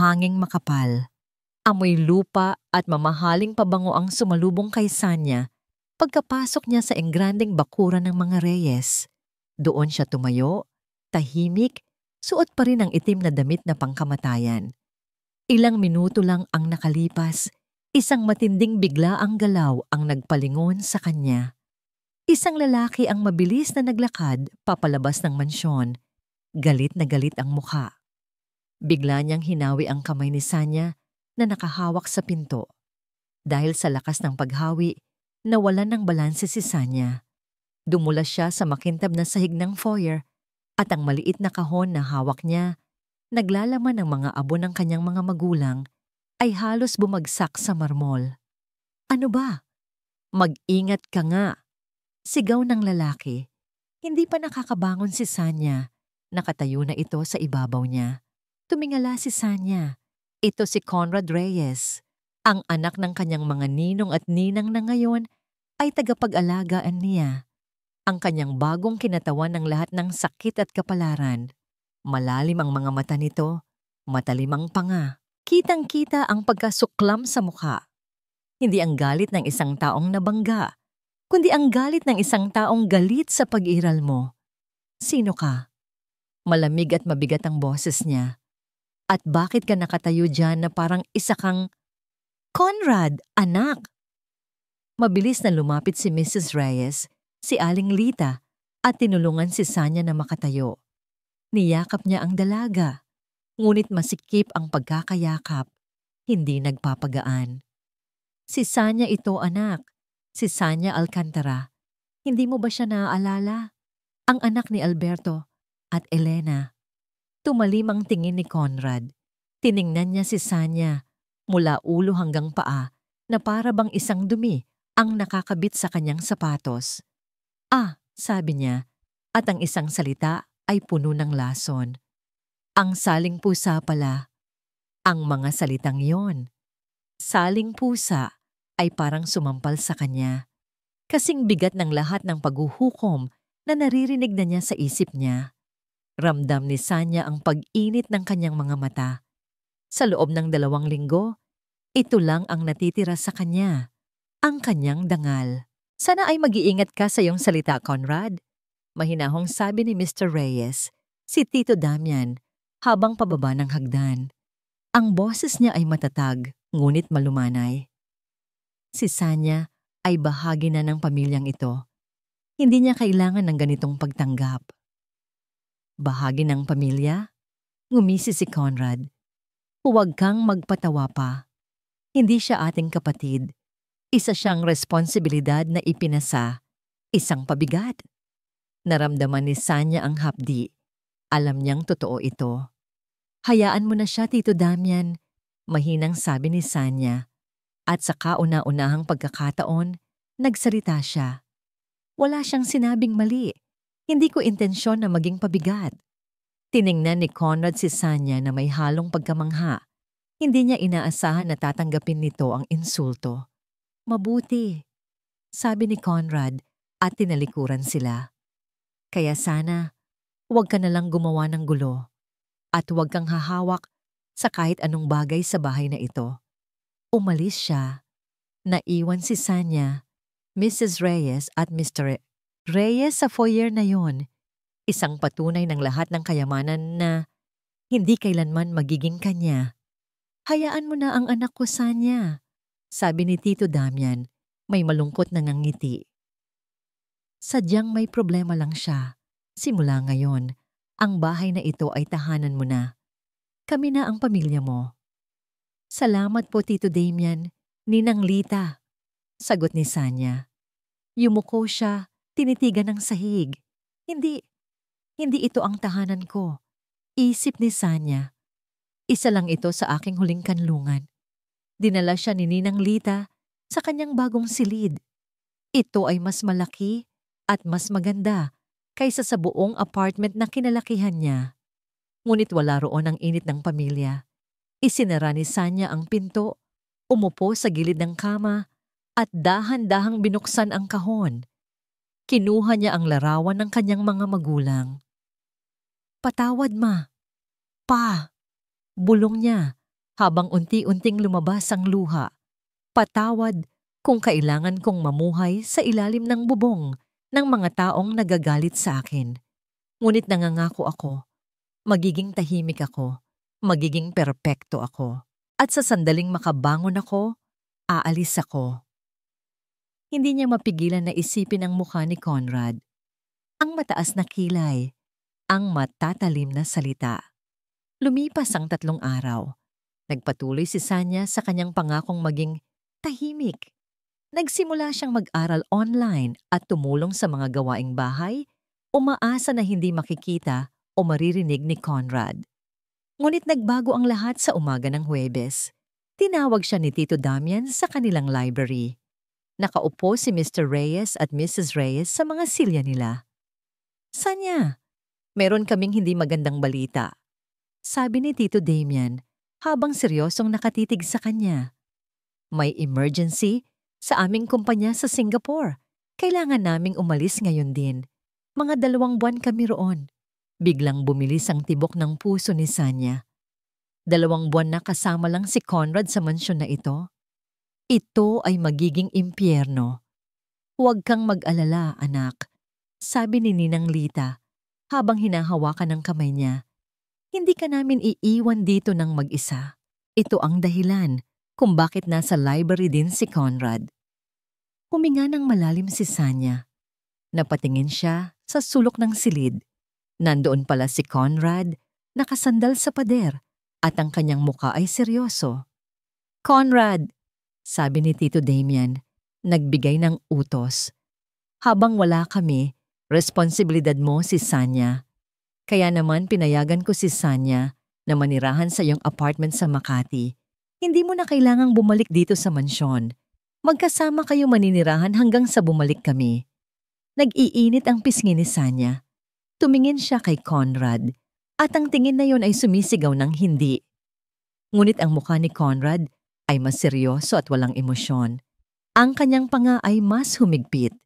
hanging makapal. Amoy lupa at mamahaling pabango ang sumalubong kay Sanya pagkapasok niya sa engrandeng bakuran ng mga Reyes. Doon siya tumayo, tahimik, suot pa rin ang itim na damit na pangkamatayan. Ilang minuto lang ang nakalipas, isang matinding bigla ang galaw ang nagpalingon sa kanya. Isang lalaki ang mabilis na naglakad papalabas ng mansyon. Galit na galit ang mukha. Bigla niyang hinawi ang kamay ni Sanya na nakahawak sa pinto. Dahil sa lakas ng paghawi, nawalan ng balanse si Sanya. Dumulas siya sa makintab na sahig ng foyer at ang maliit na kahon na hawak niya, naglalaman ng mga abo ng kanyang mga magulang, ay halos bumagsak sa marmol. Ano ba? Mag-ingat ka nga! Sigaw ng lalaki. Hindi pa nakakabangon si Sanya. Nakatayo na ito sa ibabaw niya. Tumingala si Sanya. Ito si Conrad Reyes, ang anak ng kanyang mga ninong at ninang na ngayon ay tagapag-alagaan niya. Ang kanyang bagong kinatawan ng lahat ng sakit at kapalaran. Malalim ang mga mata nito, matalim ang panga. Kitang-kita ang pagkasuklam sa mukha. Hindi ang galit ng isang taong nabangga, kundi ang galit ng isang taong galit sa pag-iral mo. Sino ka? Malamig at mabigat ang boses niya. At bakit ka nakatayo dyan na parang isa kang... Conrad, anak! Mabilis na lumapit si Mrs. Reyes, si Aling Lita, at tinulungan si Sanya na makatayo. Niyakap niya ang dalaga, ngunit masikip ang pagkakayakap, hindi nagpapagaan. Si Sanya ito, anak. Si Sanya Alcantara. Hindi mo ba siya naaalala? Ang anak ni Alberto at Elena. Tumalim ang tingin ni Conrad. Tiningnan niya si Sanya mula ulo hanggang paa na para bang isang dumi ang nakakabit sa kanyang sapatos. Ah, sabi niya, at ang isang salita ay puno ng lason. Ang saling pusa pala. Ang mga salitang yon. Saling pusa ay parang sumampal sa kanya. Kasing bigat ng lahat ng paghuhukom na naririnig na niya sa isip niya. Ramdam ni Sanya ang pag-init ng kanyang mga mata. Sa loob ng 2 linggo, ito lang ang natitira sa kanya, ang kanyang dangal. Sana ay mag-iingat ka sa iyong salita, Conrad. Mahinahong sabi ni Mr. Reyes, si Tito Damian, habang pababa ng hagdan. Ang boses niya ay matatag, ngunit malumanay. Si Sanya ay bahagi na ng pamilyang ito. Hindi niya kailangan ng ganitong pagtanggap. Bahagi ng pamilya? Ngumisi si Conrad. Huwag kang magpatawa pa. Hindi siya ating kapatid. Isa siyang responsibilidad na ipinasa. Isang pabigat. Naramdaman ni Sanya ang hapdi. Alam niyang totoo ito. Hayaan mo na siya, Tito Damian. Mahinang sabi ni Sanya. At sa kauna-unahang pagkakataon, nagsalita siya. Wala siyang sinabing mali. Hindi ko intensyon na maging pabigat. Tiningnan ni Conrad si Sanya na may halong pagkamangha. Hindi niya inaasahan na tatanggapin nito ang insulto. Mabuti, sabi ni Conrad at tinalikuran sila. Kaya sana, huwag ka na lang gumawa ng gulo at huwag kang hahawak sa kahit anong bagay sa bahay na ito. Umalis siya. Naiwan si Sanya, Mrs. Reyes at Mr. Reyes sa foyer na yon, isang patunay ng lahat ng kayamanan na hindi kailanman magiging kanya. Hayaan mo na ang anak ko, Sanya, sabi ni Tito Damian, may malungkot na ngangiti. Sadyang may problema lang siya. Simula ngayon, ang bahay na ito ay tahanan mo na. Kami na ang pamilya mo. Salamat po, Tito Damian, Ninang Lita, sagot ni Sanya. Yumuko siya. Tinitigan ng sahig. Hindi ito ang tahanan ko. Isip ni Sanya. Isa lang ito sa aking huling kanlungan. Dinala siya ni Ninang Lita sa kanyang bagong silid. Ito ay mas malaki at mas maganda kaysa sa buong apartment na kinalakihan niya. Ngunit wala roon ang init ng pamilya. Isinara ni Sanya ang pinto, umupo sa gilid ng kama at dahan-dahang binuksan ang kahon. Kinuha niya ang larawan ng kanyang mga magulang. Patawad, Ma. Pa! Bulong niya habang unti-unting lumabas ang luha. Patawad kung kailangan kong mamuhay sa ilalim ng bubong ng mga taong nagagalit sa akin. Ngunit nangangako ako, magiging tahimik ako, magiging perpekto ako. At sa sandaling makabangon ako, aalis ako. Hindi niya mapigilan na isipin ang mukha ni Conrad. Ang mataas na kilay, ang matatalim na salita. Lumipas ang 3 araw. Nagpatuloy si Sanya sa kanyang pangakong maging tahimik. Nagsimula siyang mag-aral online at tumulong sa mga gawaing bahay, umaasa na hindi makikita o maririnig ni Conrad. Ngunit nagbago ang lahat sa umaga ng Huwebes. Tinawag siya ni Tito Damian sa kanilang library. Nakaupo si Mr. Reyes at Mrs. Reyes sa mga silya nila. "Sanya, meron kaming hindi magandang balita," sabi ni Tito Damian habang seryosong nakatitig sa kanya. "May emergency sa aming kumpanya sa Singapore. Kailangan naming umalis ngayon din. Mga 2 buwan kami roon." Biglang bumilis ang tibok ng puso ni Sanya. 2 buwan na kasama lang si Conrad sa mansyon na ito. Ito ay magiging impyerno. "Huwag kang mag-alala, anak," sabi ni Ninang Lita habang hinahawakan ng kamay niya. "Hindi ka namin iiwan dito ng mag-isa. Ito ang dahilan kung bakit nasa library din si Conrad." Huminga ng malalim si Sanya. Napatingin siya sa sulok ng silid. Nandoon pala si Conrad, nakasandal sa pader, at ang kanyang muka ay seryoso. "Conrad," sabi ni Tito Damian, nagbigay ng utos. "Habang wala kami, responsibilidad mo si Sanya. Kaya naman pinayagan ko si Sanya na manirahan sa iyong apartment sa Makati. Hindi mo na kailangang bumalik dito sa mansyon. Magkasama kayo maninirahan hanggang sa bumalik kami." Nag-iinit ang pisngi ni Sanya. Tumingin siya kay Conrad at ang tingin na yon ay sumisigaw ng hindi. Ngunit ang mukha ni Conrad ay mas seryoso at walang emosyon. Ang kanyang panga ay mas humigpit.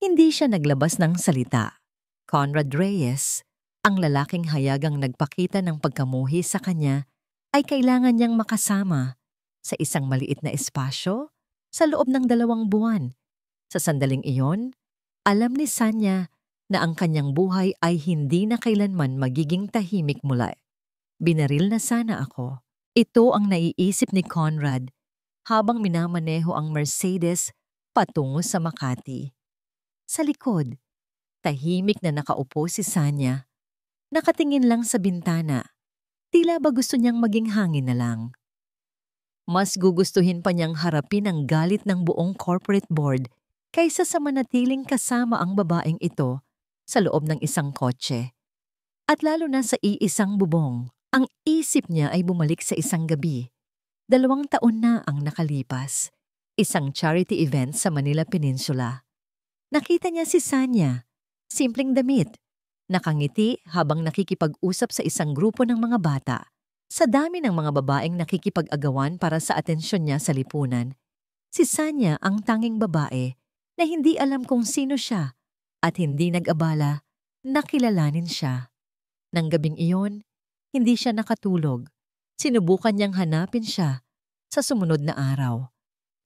Hindi siya naglabas ng salita. Conrad Reyes, ang lalaking hayagang nagpakita ng pagkamuhi sa kanya, ay kailangan niyang makasama sa isang maliit na espasyo sa loob ng 2 buwan. Sa sandaling iyon, alam ni Sanya na ang kanyang buhay ay hindi na kailanman magiging tahimik mula. "Binaril na sana ako." Ito ang naiisip ni Conrad habang minamaneho ang Mercedes patungo sa Makati. Sa likod, tahimik na nakaupo si Sanya. Nakatingin lang sa bintana. Tila ba gusto niyang maging hangin na lang. Mas gugustuhin pa niyang harapin ang galit ng buong corporate board kaysa sa manatiling kasama ang babaeng ito sa loob ng isang kotse. At lalo na sa iisang bubong, ang isip niya ay bumalik sa isang gabi. 2 taon na ang nakalipas. Isang charity event sa Manila Peninsula. Nakita niya si Sanya, simpleng damit, nakangiti habang nakikipag-usap sa isang grupo ng mga bata. Sa dami ng mga babaeng nakikipag-agawan para sa atensyon niya sa lipunan, si Sanya ang tanging babae na hindi alam kung sino siya at hindi nag-abala na kilalanin siya. Nang gabing iyon, hindi siya nakatulog. Sinubukan niyang hanapin siya sa sumunod na araw.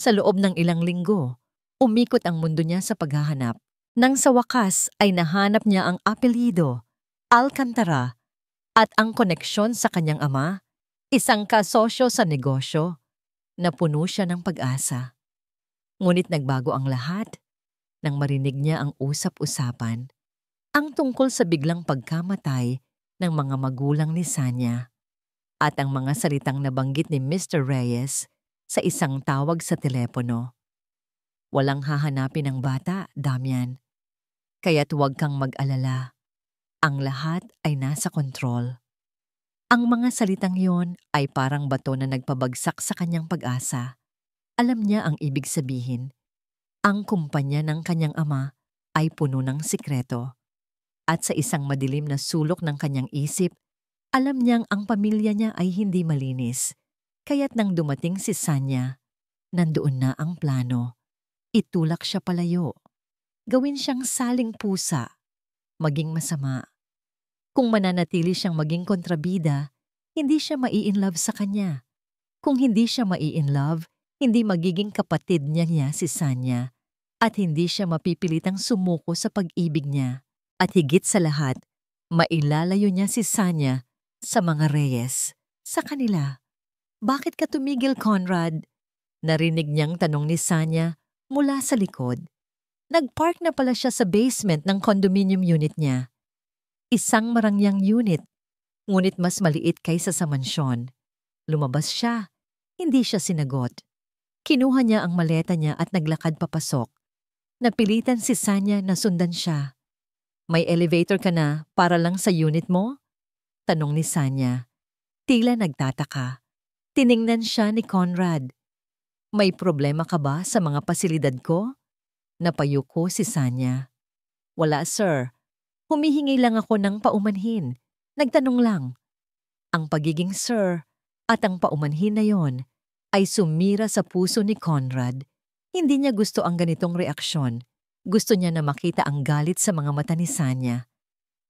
Sa loob ng ilang linggo, umikot ang mundo niya sa paghahanap. Nang sa wakas ay nahanap niya ang apelyido, Alcantara, at ang koneksyon sa kanyang ama, isang kasosyo sa negosyo, na puno siya ng pag-asa. Ngunit nagbago ang lahat nang marinig niya ang usap-usapan, ang tungkol sa biglang pagkamatay ng mga magulang ni Sanya at ang mga salitang nabanggit ni Mr. Reyes sa isang tawag sa telepono. "Walang hahanapin ng bata, Damian. Kaya't huwag kang mag-alala. Ang lahat ay nasa kontrol." Ang mga salitang yon ay parang bato na nagpabagsak sa kanyang pag-asa. Alam niya ang ibig sabihin. Ang kumpanya ng kanyang ama ay puno ng sikreto. At sa isang madilim na sulok ng kanyang isip, alam niyang ang pamilya niya ay hindi malinis. Kaya't nang dumating si Sanya, nandoon na ang plano. Itulak siya palayo. Gawin siyang saling pusa. Maging masama. Kung mananatili siyang maging kontrabida, hindi siya mai-inlove sa kanya. Kung hindi siya mai-inlove, hindi magiging kapatid niya si Sanya at hindi siya mapipilitang sumuko sa pag-ibig niya. At higit sa lahat, mailalayo niya si Sanya sa mga Reyes, sa kanila. Bakit ka tumigil, Conrad? Narinig niyang tanong ni Sanya mula sa likod. Nagpark na pala siya sa basement ng condominium unit niya. Isang marangyang unit, ngunit mas maliit kaysa sa mansyon. Lumabas siya. Hindi siya sinagot. Kinuha niya ang maleta niya at naglakad papasok. Napilitan si Sanya na sundan siya. May elevator ka na para lang sa unit mo? Tanong ni Sanya. Tila nagtataka. Tiningnan siya ni Conrad. May problema ka ba sa mga pasilidad ko? Napayuko si Sanya. Wala, sir. Humihingi lang ako ng paumanhin. Nagtanong lang. Ang pagiging sir at ang paumanhin na yon ay sumira sa puso ni Conrad. Hindi niya gusto ang ganitong reaksyon. Gusto niya na makita ang galit sa mga mata ni Sanya.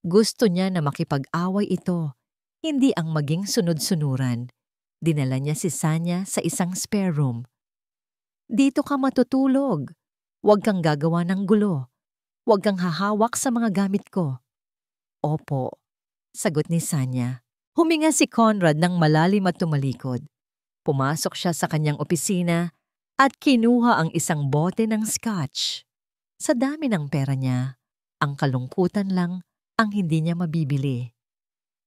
Gusto niya na makipag-away ito, hindi ang maging sunod-sunuran. Dinala niya si Sanya sa isang spare room. Dito ka matutulog. Huwag kang gagawa ng gulo. Huwag kang hahawak sa mga gamit ko. Opo, sagot ni Sanya. Huminga si Conrad ng malalim at tumalikod. Pumasok siya sa kanyang opisina at kinuha ang isang bote ng scotch. Sa dami ng pera niya, ang kalungkutan lang ang hindi niya mabibili.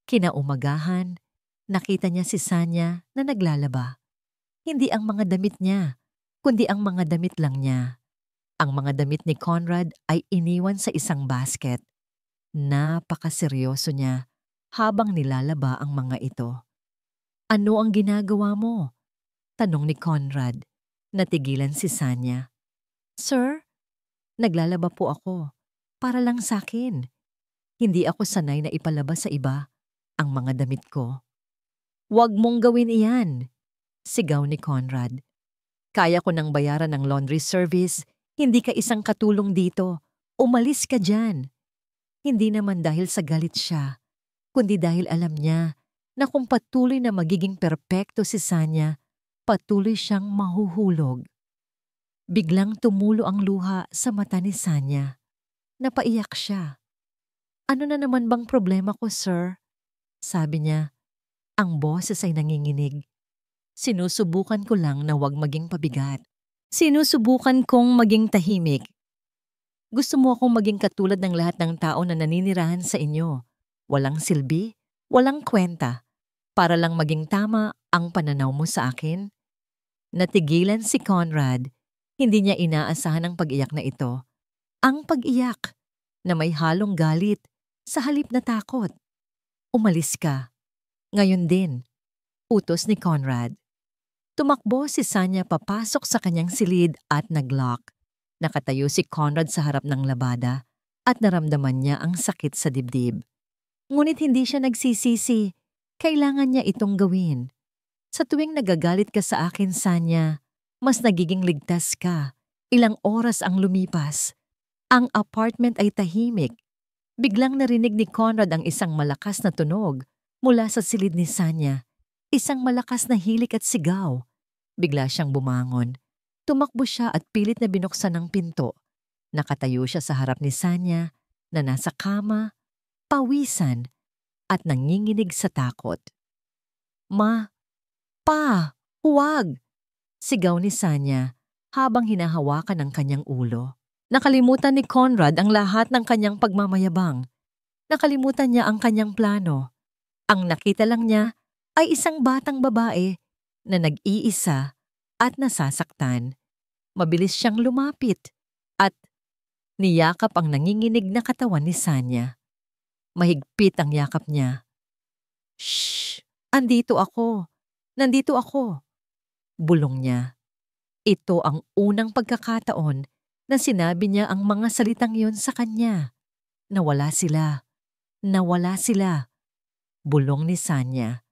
Kinaumagahan, nakita niya si Sanya na naglalaba. Hindi ang mga damit niya, kundi ang mga damit lang niya. Ang mga damit ni Conrad ay iniwan sa isang basket. Napakaseryoso niya habang nilalaba ang mga ito. Ano ang ginagawa mo? Tanong ni Conrad. Natigilan si Sanya. Sir, naglalaba po ako. Para lang sa akin. Hindi ako sanay na ipalaba sa iba ang mga damit ko. Huwag mong gawin iyan, sigaw ni Conrad. Kaya ko nang bayaran ng laundry service, hindi ka isang katulong dito. Umalis ka dyan. Hindi naman dahil sa galit siya, kundi dahil alam niya na kung patuloy na magiging perpekto si Sanya, patuloy siyang mahuhulog. Biglang tumulo ang luha sa mata ni Sanya. Napaiyak siya. Ano na naman bang problema ko, sir? Sabi niya. Ang boses ay nanginginig. Sinusubukan ko lang na huwag maging pabigat. Sinusubukan kong maging tahimik. Gusto mo akong maging katulad ng lahat ng tao na naninirahan sa inyo. Walang silbi, walang kwenta. Para lang maging tama ang pananaw mo sa akin? Natigilan si Conrad. Hindi niya inaasahan ang pag-iyak na ito. Ang pag-iyak na may halong galit sa halip na takot. Umalis ka. Ngayon din. Utos ni Conrad. Tumakbo si Sanya papasok sa kanyang silid at nag-lock. Nakatayo si Conrad sa harap ng labada at naramdaman niya ang sakit sa dibdib. Ngunit hindi siya nagsisisi. Kailangan niya itong gawin. Sa tuwing nagagalit ka sa akin, Sanya, mas nagiging ligtas ka. Ilang oras ang lumipas. Ang apartment ay tahimik. Biglang narinig ni Conrad ang isang malakas na tunog mula sa silid ni Sanya. Isang malakas na hilik at sigaw. Bigla siyang bumangon. Tumakbo siya at pilit na binuksan ang pinto. Nakatayo siya sa harap ni Sanya na nasa kama, pawisan, at nanginginig sa takot. Ma, pa, huwag! Sigaw ni Sanya habang hinahawakan ang kanyang ulo. Nakalimutan ni Conrad ang lahat ng kanyang pagmamayabang. Nakalimutan niya ang kanyang plano. Ang nakita lang niya ay isang batang babae na nag-iisa at nasasaktan. Mabilis siyang lumapit at niyakap ang nanginginig na katawan ni Sanya. Mahigpit ang yakap niya. Shh! Andito ako! Nandito ako! Bulong niya. Ito ang unang pagkakataon na sinabi niya ang mga salitang yon sa kanya. Nawala sila. Nawala sila. Bulong ni Sanya.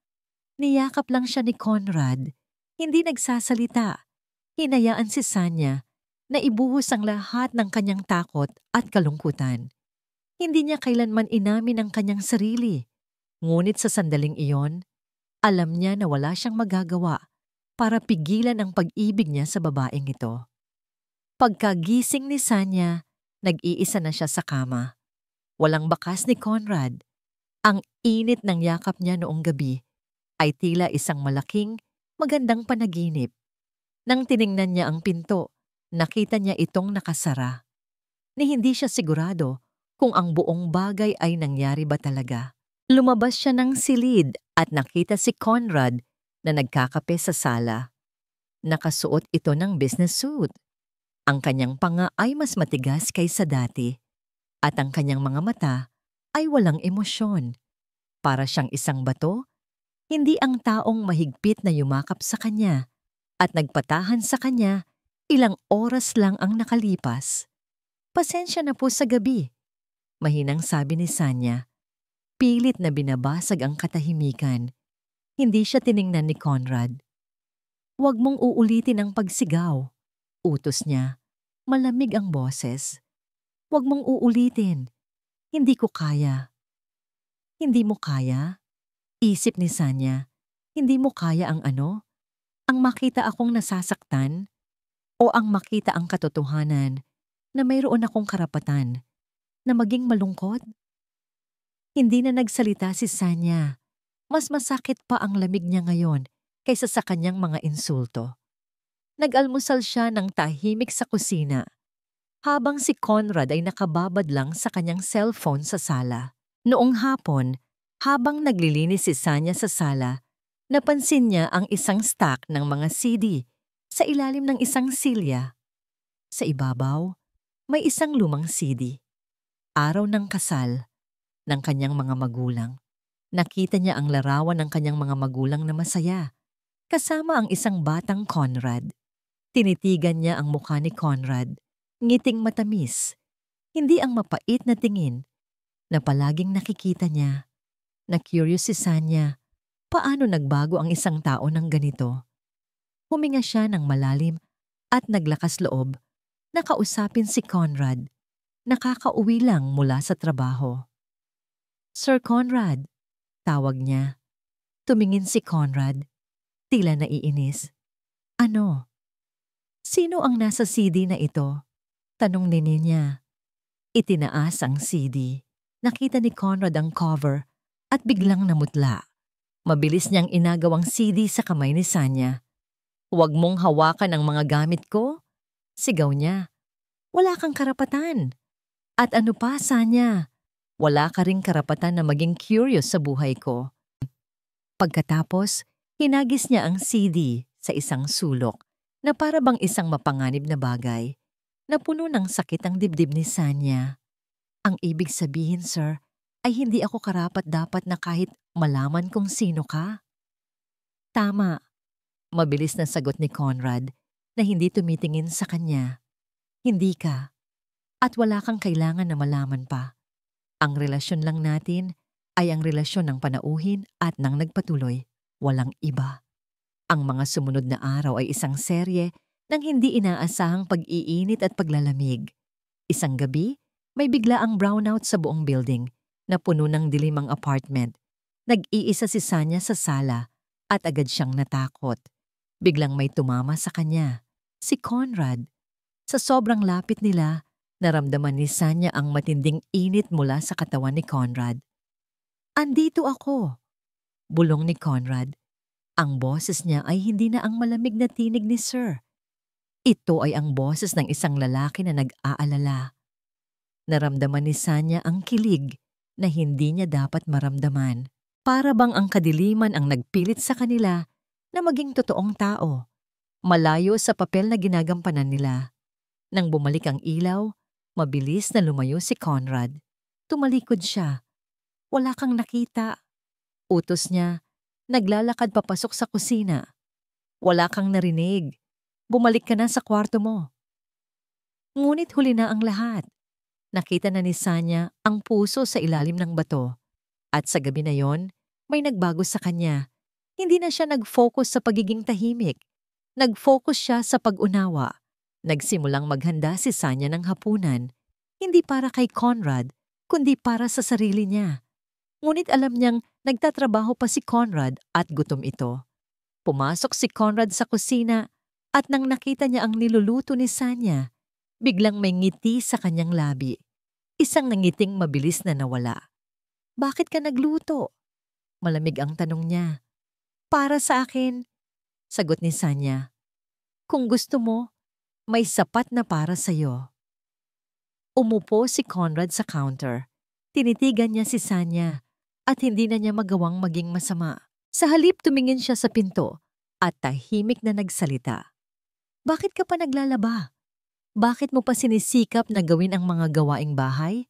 Niyakap lang siya ni Conrad. Hindi nagsasalita. Hinayaan si Sanya na ibuhos ang lahat ng kanyang takot at kalungkutan. Hindi niya kailanman inamin ang kanyang sarili. Ngunit sa sandaling iyon, alam niya na wala siyang magagawa para pigilan ang pag-ibig niya sa babaeng ito. Pagkagising ni Sanya, nag-iisa na siya sa kama. Walang bakas ni Conrad. Ang init ng yakap niya noong gabi ay tila isang malaking, magandang panaginip. Nang tiningnan niya ang pinto, nakita niya itong nakasara. Ni hindi siya sigurado kung ang buong bagay ay nangyari ba talaga. Lumabas siya ng silid at nakita si Conrad na nagkakape sa sala. Nakasuot ito ng business suit. Ang kanyang panga ay mas matigas kaysa dati at ang kanyang mga mata ay walang emosyon. Para siyang isang bato, hindi ang taong mahigpit na yumakap sa kanya at nagpatahan sa kanya, ilang oras lang ang nakalipas. Pasensya na po sa gabi, mahinang sabi ni Sanya. Pilit na binabasag ang katahimikan. Hindi siya tiningnan ni Conrad. Huwag mong uulitin ang pagsigaw, utos niya. Malamig ang boses. Huwag mong uulitin. Hindi ko kaya. Hindi mo kaya? Isip ni Sanya. Hindi mo kaya ang ano? Ang makita akong nasasaktan? O ang makita ang katotohanan na mayroon akong karapatan na maging malungkot? Hindi na nagsalita si Sanya. Mas masakit pa ang lamig niya ngayon kaysa sa kanyang mga insulto. Nag-almusal siya ng tahimik sa kusina, habang si Conrad ay nakababad lang sa kanyang cellphone sa sala. Noong hapon, habang naglilinis si Sanya sa sala, napansin niya ang isang stack ng mga CD sa ilalim ng isang silya. Sa ibabaw, may isang lumang CD. Araw ng kasal ng kanyang mga magulang. Nakita niya ang larawan ng kanyang mga magulang na masaya, kasama ang isang batang Conrad. Tinitigan niya ang mukha ni Conrad, ngiting matamis, hindi ang mapait na tingin na palaging nakikita niya. Na-curious si Sanya, paano nagbago ang isang tao ng ganito? Huminga siya ng malalim at naglakas loob na kausapin si Conrad, nakakauwi lang mula sa trabaho. Sir Conrad, tawag niya. Tumingin si Conrad, tila naiinis. Ano? Sino ang nasa CD na ito? Tanong ni niya. Itinaas ang CD. Nakita ni Conrad ang cover at biglang namutla. Mabilis niyang inagaw ang CD sa kamay ni Sanya. Huwag mong hawakan ang mga gamit ko? Sigaw niya. Wala kang karapatan. At ano pa, Sanya? Wala ka ring karapatan na maging curious sa buhay ko. Pagkatapos, hinagis niya ang CD sa isang sulok na para bang isang mapanganib na bagay na puno ng sakit ang dibdib ni Sanya. Ang ibig sabihin, sir, ay hindi ako karapat-dapat na kahit malaman kung sino ka? Tama. Mabilis na sagot ni Conrad na hindi tumitingin sa kanya. Hindi ka. At wala kang kailangan na malaman pa. Ang relasyon lang natin ay ang relasyon ng panauhin at ng nagpatuloy. Walang iba. Ang mga sumunod na araw ay isang serye ng hindi inaasahang pag-iinit at paglalamig. Isang gabi, may bigla ang brownout sa buong building na puno ng dilim ang apartment. Nag-iisa si Sanya sa sala at agad siyang natakot. Biglang may tumama sa kanya. Si Conrad. Sa sobrang lapit nila, naramdaman ni Sanya ang matinding init mula sa katawan ni Conrad. Andito ako, bulong ni Conrad. Ang boses niya ay hindi na ang malamig na tinig ni Sir. Ito ay ang boses ng isang lalaki na nag-aalala. Naramdaman ni Sanya ang kilig na hindi niya dapat maramdaman. Para bang ang kadiliman ang nagpilit sa kanila na maging totoong tao, malayo sa papel na ginagampanan nila. Nang bumalik ang ilaw, mabilis na lumayo si Conrad. Tumalikod siya. Wala kang nakita. Utos niya. Naglalakad papasok sa kusina. Wala kang narinig. Bumalik ka na sa kwarto mo. Ngunit huli na ang lahat. Nakita na ni Sanya ang puso sa ilalim ng bato. At sa gabi na yon, may nagbago sa kanya. Hindi na siya nag-focus sa pagiging tahimik. Nag-focus siya sa pag-unawa. Nagsimulang maghanda si Sanya ng hapunan. Hindi para kay Conrad, kundi para sa sarili niya. Ngunit alam niyang nagtatrabaho pa si Conrad at gutom ito. Pumasok si Conrad sa kusina at nang nakita niya ang niluluto ni Sanya, biglang may ngiti sa kanyang labi. Isang nangiting mabilis na nawala. "Bakit ka nagluto?" Malamig ang tanong niya. "Para sa akin," sagot ni Sanya. "Kung gusto mo, may sapat na para sa'yo." Umupo si Conrad sa counter. Tinitigan niya si Sanya at hindi na niya magawang maging masama. Sa halip tumingin siya sa pinto at tahimik na nagsalita. "Bakit ka pa naglalaba? Bakit mo pa sinisikap na gawin ang mga gawaing bahay?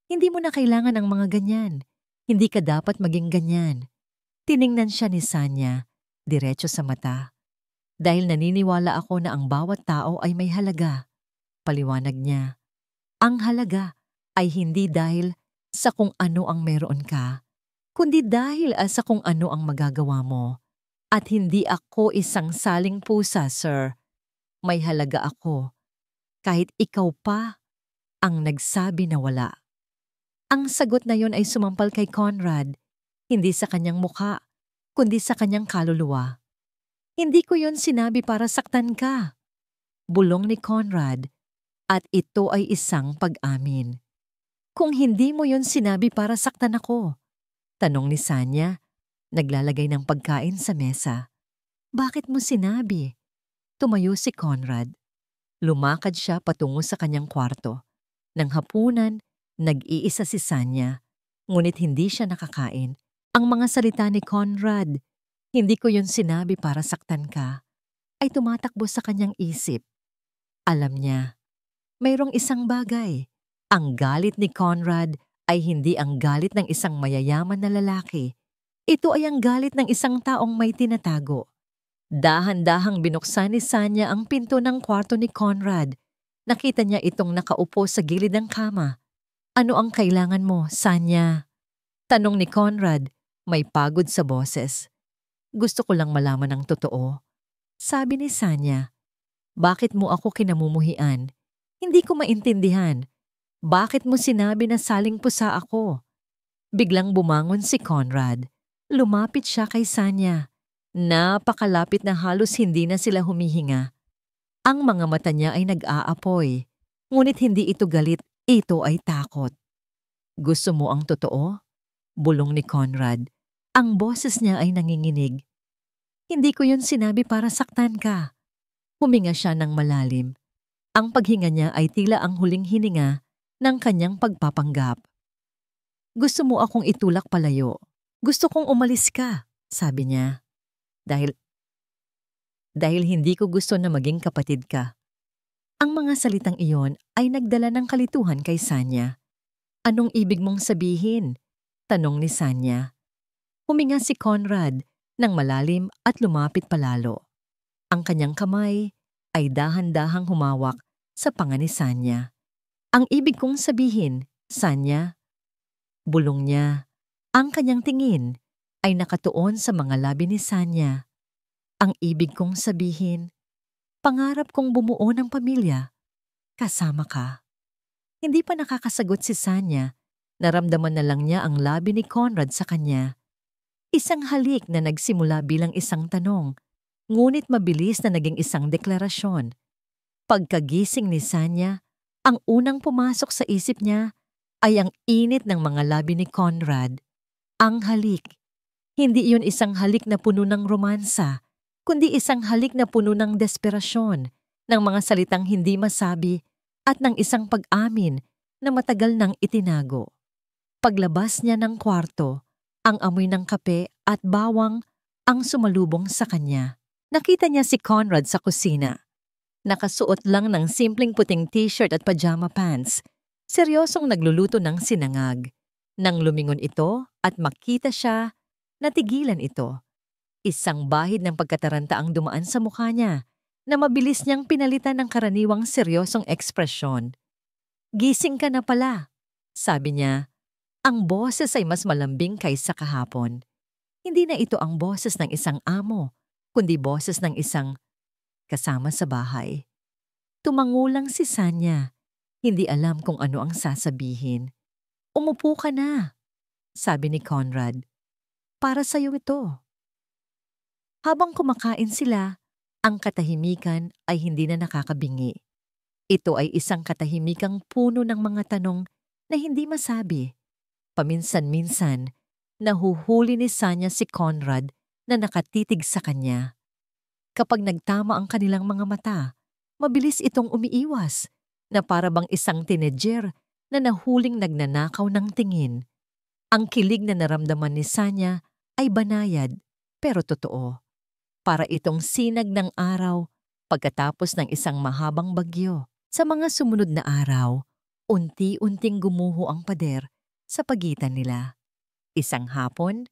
Hindi mo na kailangan ang mga ganyan. Hindi ka dapat maging ganyan." Tiningnan siya ni Sanya, diretso sa mata. "Dahil naniniwala ako na ang bawat tao ay may halaga," paliwanag niya. "Ang halaga ay hindi dahil sa kung ano ang meron ka, kundi dahil sa kung ano ang magagawa mo. At hindi ako isang saling pusa, sir. May halaga ako, kahit ikaw pa ang nagsabi na wala." Ang sagot na yon ay sumampal kay Conrad, hindi sa kanyang mukha, kundi sa kanyang kaluluwa. "Hindi ko yon sinabi para saktan ka," bulong ni Conrad, at ito ay isang pag-amin. "Kung hindi mo yon sinabi para saktan ako?" tanong ni Sanya, naglalagay ng pagkain sa mesa. "Bakit mo sinabi?" Tumayo si Conrad. Lumakad siya patungo sa kanyang kwarto. Nang hapunan, nag-iisa si Sanya, ngunit hindi siya nakakain. Ang mga salita ni Conrad, "Hindi ko yon sinabi para saktan ka," ay tumatakbo sa kanyang isip. Alam niya, mayroong isang bagay. Ang galit ni Conrad ay hindi ang galit ng isang mayayaman na lalaki. Ito ay ang galit ng isang taong may tinatago. Dahan-dahang binuksan ni Sanya ang pinto ng kwarto ni Conrad. Nakita niya itong nakaupo sa gilid ng kama. "Ano ang kailangan mo, Sanya?" tanong ni Conrad, may pagod sa boses. "Gusto ko lang malaman ang totoo," sabi ni Sanya. "Bakit mo ako kinamumuhian? Hindi ko maintindihan. Bakit mo sinabi na saling pusa ako?" Biglang bumangon si Conrad. Lumapit siya kay Sanya. Napakalapit na halos hindi na sila humihinga. Ang mga mata niya ay nag-aapoy. Ngunit hindi ito galit, ito ay takot. "Gusto mo ang totoo?" bulong ni Conrad. Ang boses niya ay nanginginig. "Hindi ko yun sinabi para saktan ka." Huminga siya ng malalim. Ang paghinga niya ay tila ang huling hininga ng kanyang pagpapanggap. "Gusto mo akong itulak palayo? Gusto kong umalis ka," sabi niya. Dahil hindi ko gusto na maging kapatid ka." Ang mga salitang iyon ay nagdala ng kalituhan kay Sanya. "Anong ibig mong sabihin?" tanong ni Sanya. Huminga si Conrad ng malalim at lumapit palalo. Ang kanyang kamay ay dahan-dahang humawak sa panga ni Sanya. "Ang ibig kong sabihin, Sanya," bulong niya. Ang kanyang tingin ay nakatuon sa mga labi ni Sanya. "Ang ibig kong sabihin, pangarap kong bumuo ng pamilya. Kasama ka." Hindi pa nakakasagot si Sanya. Naramdaman na lang niya ang labi ni Conrad sa kanya. Isang halik na nagsimula bilang isang tanong, ngunit mabilis na naging isang deklarasyon. Pagkagising ni Sanya, ang unang pumasok sa isip niya ay ang init ng mga labi ni Conrad. Ang halik. Hindi iyon isang halik na puno ng romansa, kundi isang halik na puno ng desperasyon, ng mga salitang hindi masabi at ng isang pag-amin na matagal nang itinago. Paglabas niya ng kwarto, ang amoy ng kape at bawang ang sumalubong sa kanya. Nakita niya si Conrad sa kusina. Nakasuot lang ng simpleng puting t-shirt at pajama pants. Seryosong nagluluto ng sinangag. Nang lumingon ito at makita siya, natigilan ito. Isang bahid ng pagkataranta ang dumaan sa mukha niya na mabilis niyang pinalitan ng karaniwang seryosong ekspresyon. "Gising ka na pala," sabi niya. Ang boses ay mas malambing kaysa kahapon. Hindi na ito ang boses ng isang amo, kundi boses ng isang kasama sa bahay. Tumangulang si Sanya. Hindi alam kung ano ang sasabihin. "Umupo ka na," sabi ni Conrad. "Para sa'yo ito." Habang kumakain sila, ang katahimikan ay hindi na nakakabingi. Ito ay isang katahimikang puno ng mga tanong na hindi masabi. Paminsan-minsan, nahuhuli ni Sanya si Conrad na nakatitig sa kanya. Kapag nagtama ang kanilang mga mata, mabilis itong umiiwas na para bang isang teenager na nahuling nagnanakaw ng tingin. Ang kilig na naramdaman ni Sanya ay banayad pero totoo. Para itong sinag ng araw pagkatapos ng isang mahabang bagyo. Sa mga sumunod na araw, unti-unting gumuho ang pader sa pagitan nila. Isang hapon,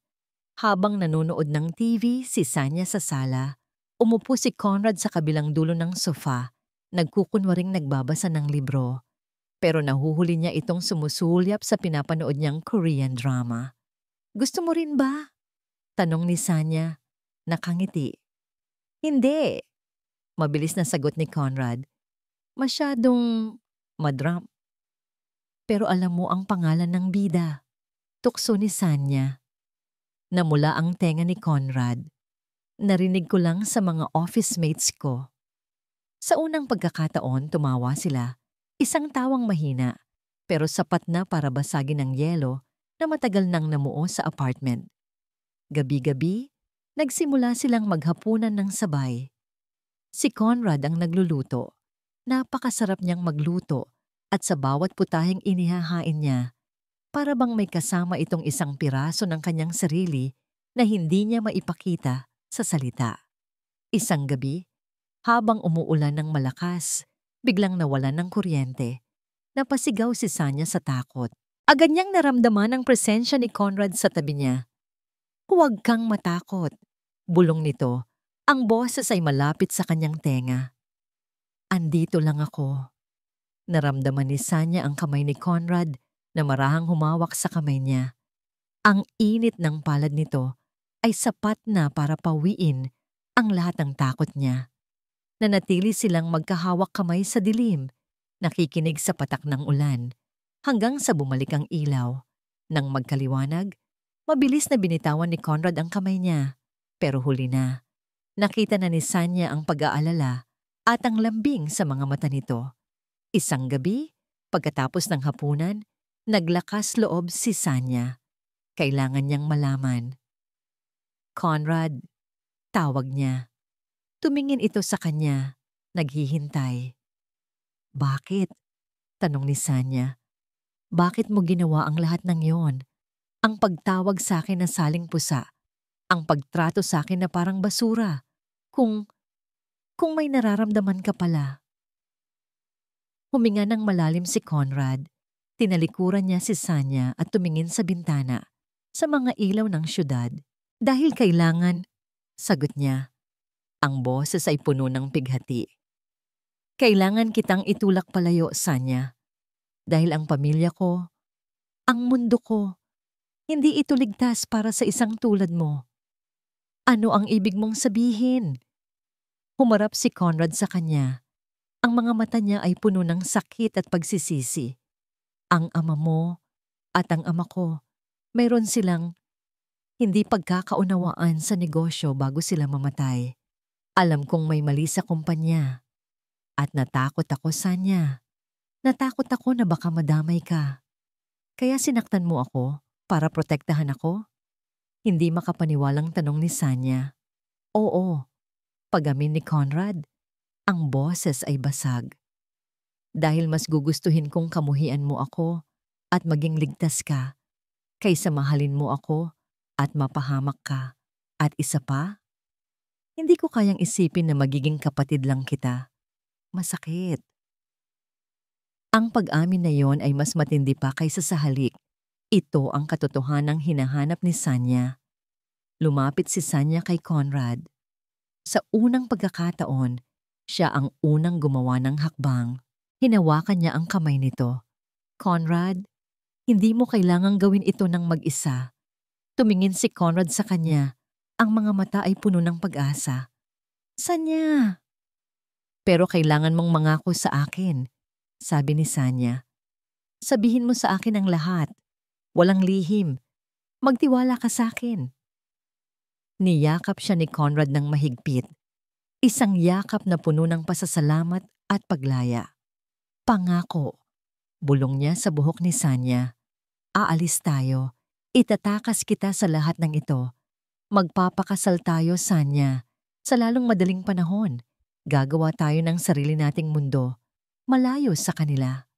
habang nanonood ng TV si Sanya sa sala, umupo si Conrad sa kabilang dulo ng sofa, nagkukunwaring nagbabasa ng libro. Pero nahuhuli niya itong sumusulyap sa pinapanood niyang Korean drama. "Gusto mo rin ba?" tanong ni Sanya. Nakangiti. "Hindi," mabilis na sagot ni Conrad. "Masyadong madram." "Pero alam mo ang pangalan ng bida," tukso ni Sanya. Namula ang tenga ni Conrad. "Narinig ko lang sa mga office mates ko." Sa unang pagkakataon, tumawa sila. Isang tawang mahina, pero sapat na para basagin ang yelo na matagal nang namuo sa apartment. Gabi-gabi, nagsimula silang maghapunan ng sabay. Si Conrad ang nagluluto. Napakasarap niyang magluto at sa bawat putaheng inihahain niya, para bang may kasama itong isang piraso ng kanyang sarili na hindi niya maipakita sa salita. Isang gabi, habang umuulan ng malakas, biglang nawalan ng kuryente. Napasigaw si Sanya sa takot. Agad niyang naramdaman ang presensya ni Conrad sa tabi niya. "Huwag kang matakot," bulong nito. Ang boses ay malapit sa kanyang tenga. "Andito lang ako." Naramdaman ni Sanya ang kamay ni Conrad na marahang humawak sa kamay niya. Ang init ng palad nito ay sapat na para pawiin ang lahat ng takot niya. Nanatili silang magkahawak kamay sa dilim, nakikinig sa patak ng ulan, hanggang sa bumalik ang ilaw. Nang magkaliwanag, mabilis na binitawan ni Conrad ang kamay niya, pero huli na. Nakita na ni Sanya ang pag-aalala at ang lambing sa mga mata nito. Isang gabi, pagkatapos ng hapunan, naglakas loob si Sanya. Kailangan niyang malaman. "Conrad," tawag niya. Tumingin ito sa kanya, naghihintay. "Bakit?" tanong ni Sanya. "Bakit mo ginawa ang lahat ng yon? Ang pagtawag sa akin na saling pusa, ang pagtrato sa akin na parang basura. Kung may nararamdaman ka pala." Huminga ng malalim si Conrad. Tinalikuran niya si Sanya at tumingin sa bintana, sa mga ilaw ng syudad. "Dahil kailangan," sagot niya. Ang boses ay puno ng pighati. "Kailangan kitang itulak palayo, Sanya. Dahil ang pamilya ko, ang mundo ko, hindi ito ligtas para sa isang tulad mo." "Ano ang ibig mong sabihin?" Humarap si Conrad sa kanya. Ang mga mata niya ay puno ng sakit at pagsisisi. "Ang ama mo at ang ama ko, mayroon silang hindi pagkakaunawaan sa negosyo bago sila mamatay. Alam kong may mali sa kumpanya. At natakot ako, Sanya. Natakot ako na baka madamay ka. Kaya sinaktan mo ako para protektahan ako?" Hindi makapaniwalang tanong ni Sanya. "Oo," pagamin ni Conrad. Ang boses ay basag. "Dahil mas gugustuhin kong kamuhian mo ako at maging ligtas ka, kaysa mahalin mo ako at mapahamak ka. At isa pa, hindi ko kayang isipin na magiging kapatid lang kita. Masakit." Ang pag-amin na yon ay mas matindi pa kaysa sa halik. Ito ang katotohanang hinahanap ni Sanya. Lumapit si Sanya kay Conrad. Sa unang pagkakataon, siya ang unang gumawa ng hakbang. Hinawakan niya ang kamay nito. "Conrad, hindi mo kailangang gawin ito ng mag-isa." Tumingin si Conrad sa kanya. Ang mga mata ay puno ng pag-asa. "Sanya." "Pero kailangan mong mangako sa akin," sabi ni Sanya. "Sabihin mo sa akin ang lahat. Walang lihim. Magtiwala ka sa akin." Niyakap siya ni Conrad ng mahigpit. Isang yakap na puno ng pasasalamat at paglaya. Pangako, bulong niya sa buhok ni Sanya. Aalis tayo. Itatakas kita sa lahat ng ito. Magpapakasal tayo, Sanya. Sa lalong madaling panahon, gagawa tayo ng sarili nating mundo. Malayo sa kanila.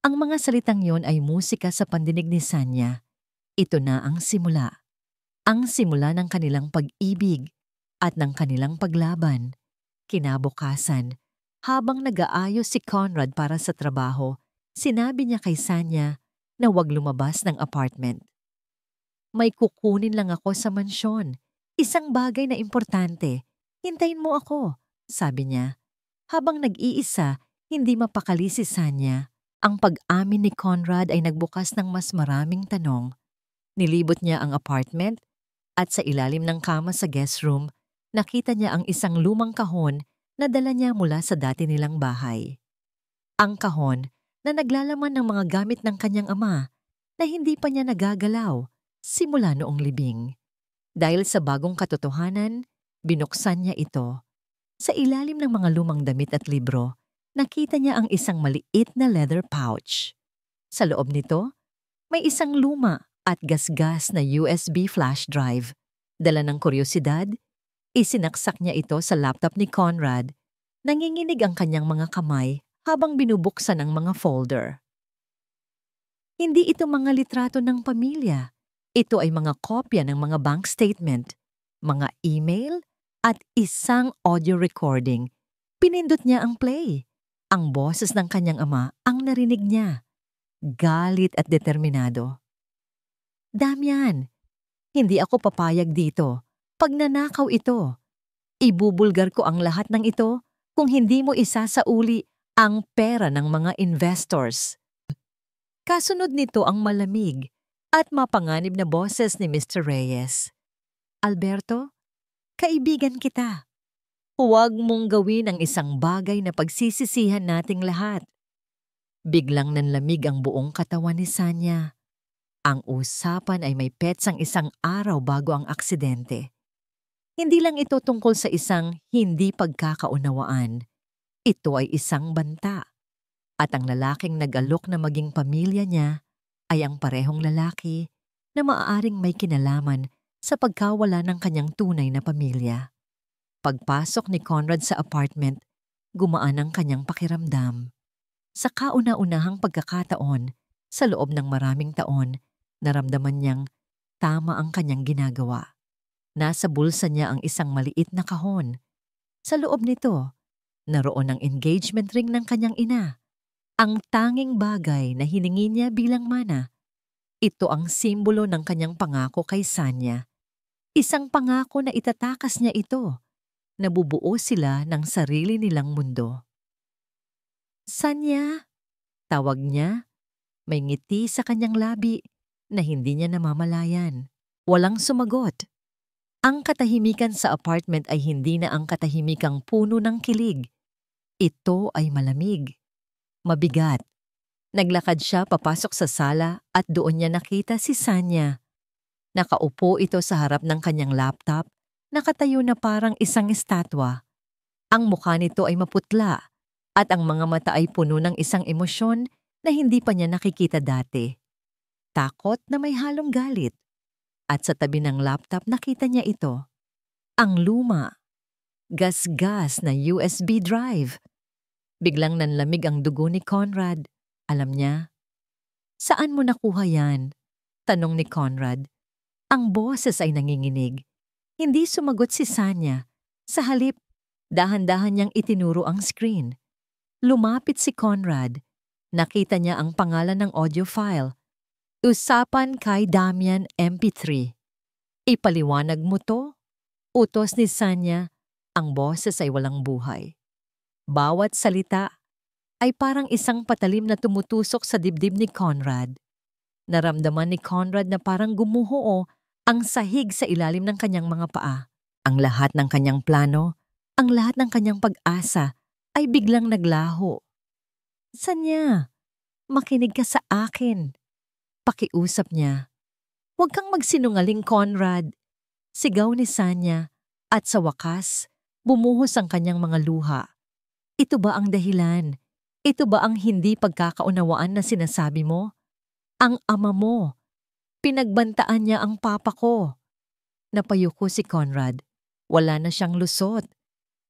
Ang mga salitang yon ay musika sa pandinig ni Sanya. Ito na ang simula. Ang simula ng kanilang pag-ibig at ng kanilang paglaban. Kinabukasan, habang nag-aayos si Conrad para sa trabaho, sinabi niya kay Sanya na huwag lumabas ng apartment. May kukunin lang ako sa mansyon. Isang bagay na importante. Hintayin mo ako, sabi niya. Habang nag-iisa, hindi mapakali si Sanya. Ang pag-amin ni Conrad ay nagbukas ng mas maraming tanong. Nilibot niya ang apartment at sa ilalim ng kama sa guest room, nakita niya ang isang lumang kahon na dala niya mula sa dati nilang bahay. Ang kahon na naglalaman ng mga gamit ng kanyang ama na hindi pa niya nagagalaw simula noong libing. Dahil sa bagong katotohanan, binuksan niya ito. Sa ilalim ng mga lumang damit at libro, nakita niya ang isang maliit na leather pouch. Sa loob nito, may isang luma at gasgas na USB flash drive. Dala ng kuryosidad, isinaksak niya ito sa laptop ni Conrad. Nanginginig ang kanyang mga kamay habang binubuksan ang mga folder. Hindi ito mga litrato ng pamilya. Ito ay mga kopya ng mga bank statement, mga email, at isang audio recording. Pinindot niya ang play. Ang boses ng kanyang ama ang narinig niya. Galit at determinado. Damian, hindi ako papayag dito. Pag nanakaw ito, ibubulgar ko ang lahat ng ito kung hindi mo isasauli ang pera ng mga investors. Kasunod nito ang malamig at mapanganib na boses ni Mr. Reyes. Alberto, kaibigan kita. Huwag mong gawin ang isang bagay na pagsisisihan nating lahat. Biglang nanlamig ang buong katawan ni Sanya. Ang usapan ay may petsang isang araw bago ang aksidente. Hindi lang ito tungkol sa isang hindi pagkakaunawaan. Ito ay isang banta. At ang lalaking nag-alok na maging pamilya niya ay ang parehong lalaki na maaaring may kinalaman sa pagkawala ng kanyang tunay na pamilya. Pagpasok ni Conrad sa apartment, gumaan ang kanyang pakiramdam. Sa kauna-unahang pagkakataon, sa loob ng maraming taon, naramdaman niyang tama ang kanyang ginagawa. Nasa bulsa niya ang isang maliit na kahon. Sa loob nito, naroon ang engagement ring ng kanyang ina. Ang tanging bagay na hiningi niya bilang mana. Ito ang simbolo ng kanyang pangako kay Sanya. Isang pangako na itatakas niya ito. Nabubuo sila ng sarili nilang mundo. Sanya, tawag niya. May ngiti sa kanyang labi na hindi niya namamalayan. Walang sumagot. Ang katahimikan sa apartment ay hindi na ang katahimikang puno ng kilig. Ito ay malamig. Mabigat. Naglakad siya papasok sa sala at doon niya nakita si Sanya. Nakaupo ito sa harap ng kanyang laptop, nakatayo na parang isang estatwa. Ang mukha nito ay maputla at ang mga mata ay puno ng isang emosyon na hindi pa niya nakikita dati. Takot na may halong galit. At sa tabi ng laptop nakita niya ito. Ang luma. Gas-gas na USB drive. Biglang nanlamig ang dugo ni Conrad. Alam niya. Saan mo nakuha yan? Tanong ni Conrad. Ang boses ay nanginginig. Hindi sumagot si Sanya. Sa halip, dahan-dahan niyang itinuro ang screen. Lumapit si Conrad. Nakita niya ang pangalan ng audio file. Usapan kay Damian MP3. Ipaliwanag mo to? Utos ni Sanya. Ang boses ay walang buhay. Bawat salita ay parang isang patalim na tumutusok sa dibdib ni Conrad. Naramdaman ni Conrad na parang gumuho ang sahig sa ilalim ng kanyang mga paa. Ang lahat ng kanyang plano, ang lahat ng kanyang pag-asa ay biglang naglaho. Sanya, makinig ka sa akin. Pakiusap niya. Huwag kang magsinungaling, Conrad. Sigaw ni Sanya at sa wakas, bumuhos ang kanyang mga luha. Ito ba ang dahilan? Ito ba ang hindi pagkakaunawaan na sinasabi mo? Ang ama mo. Pinagbantaan niya ang papa ko. Napayuko si Conrad. Wala na siyang lusot.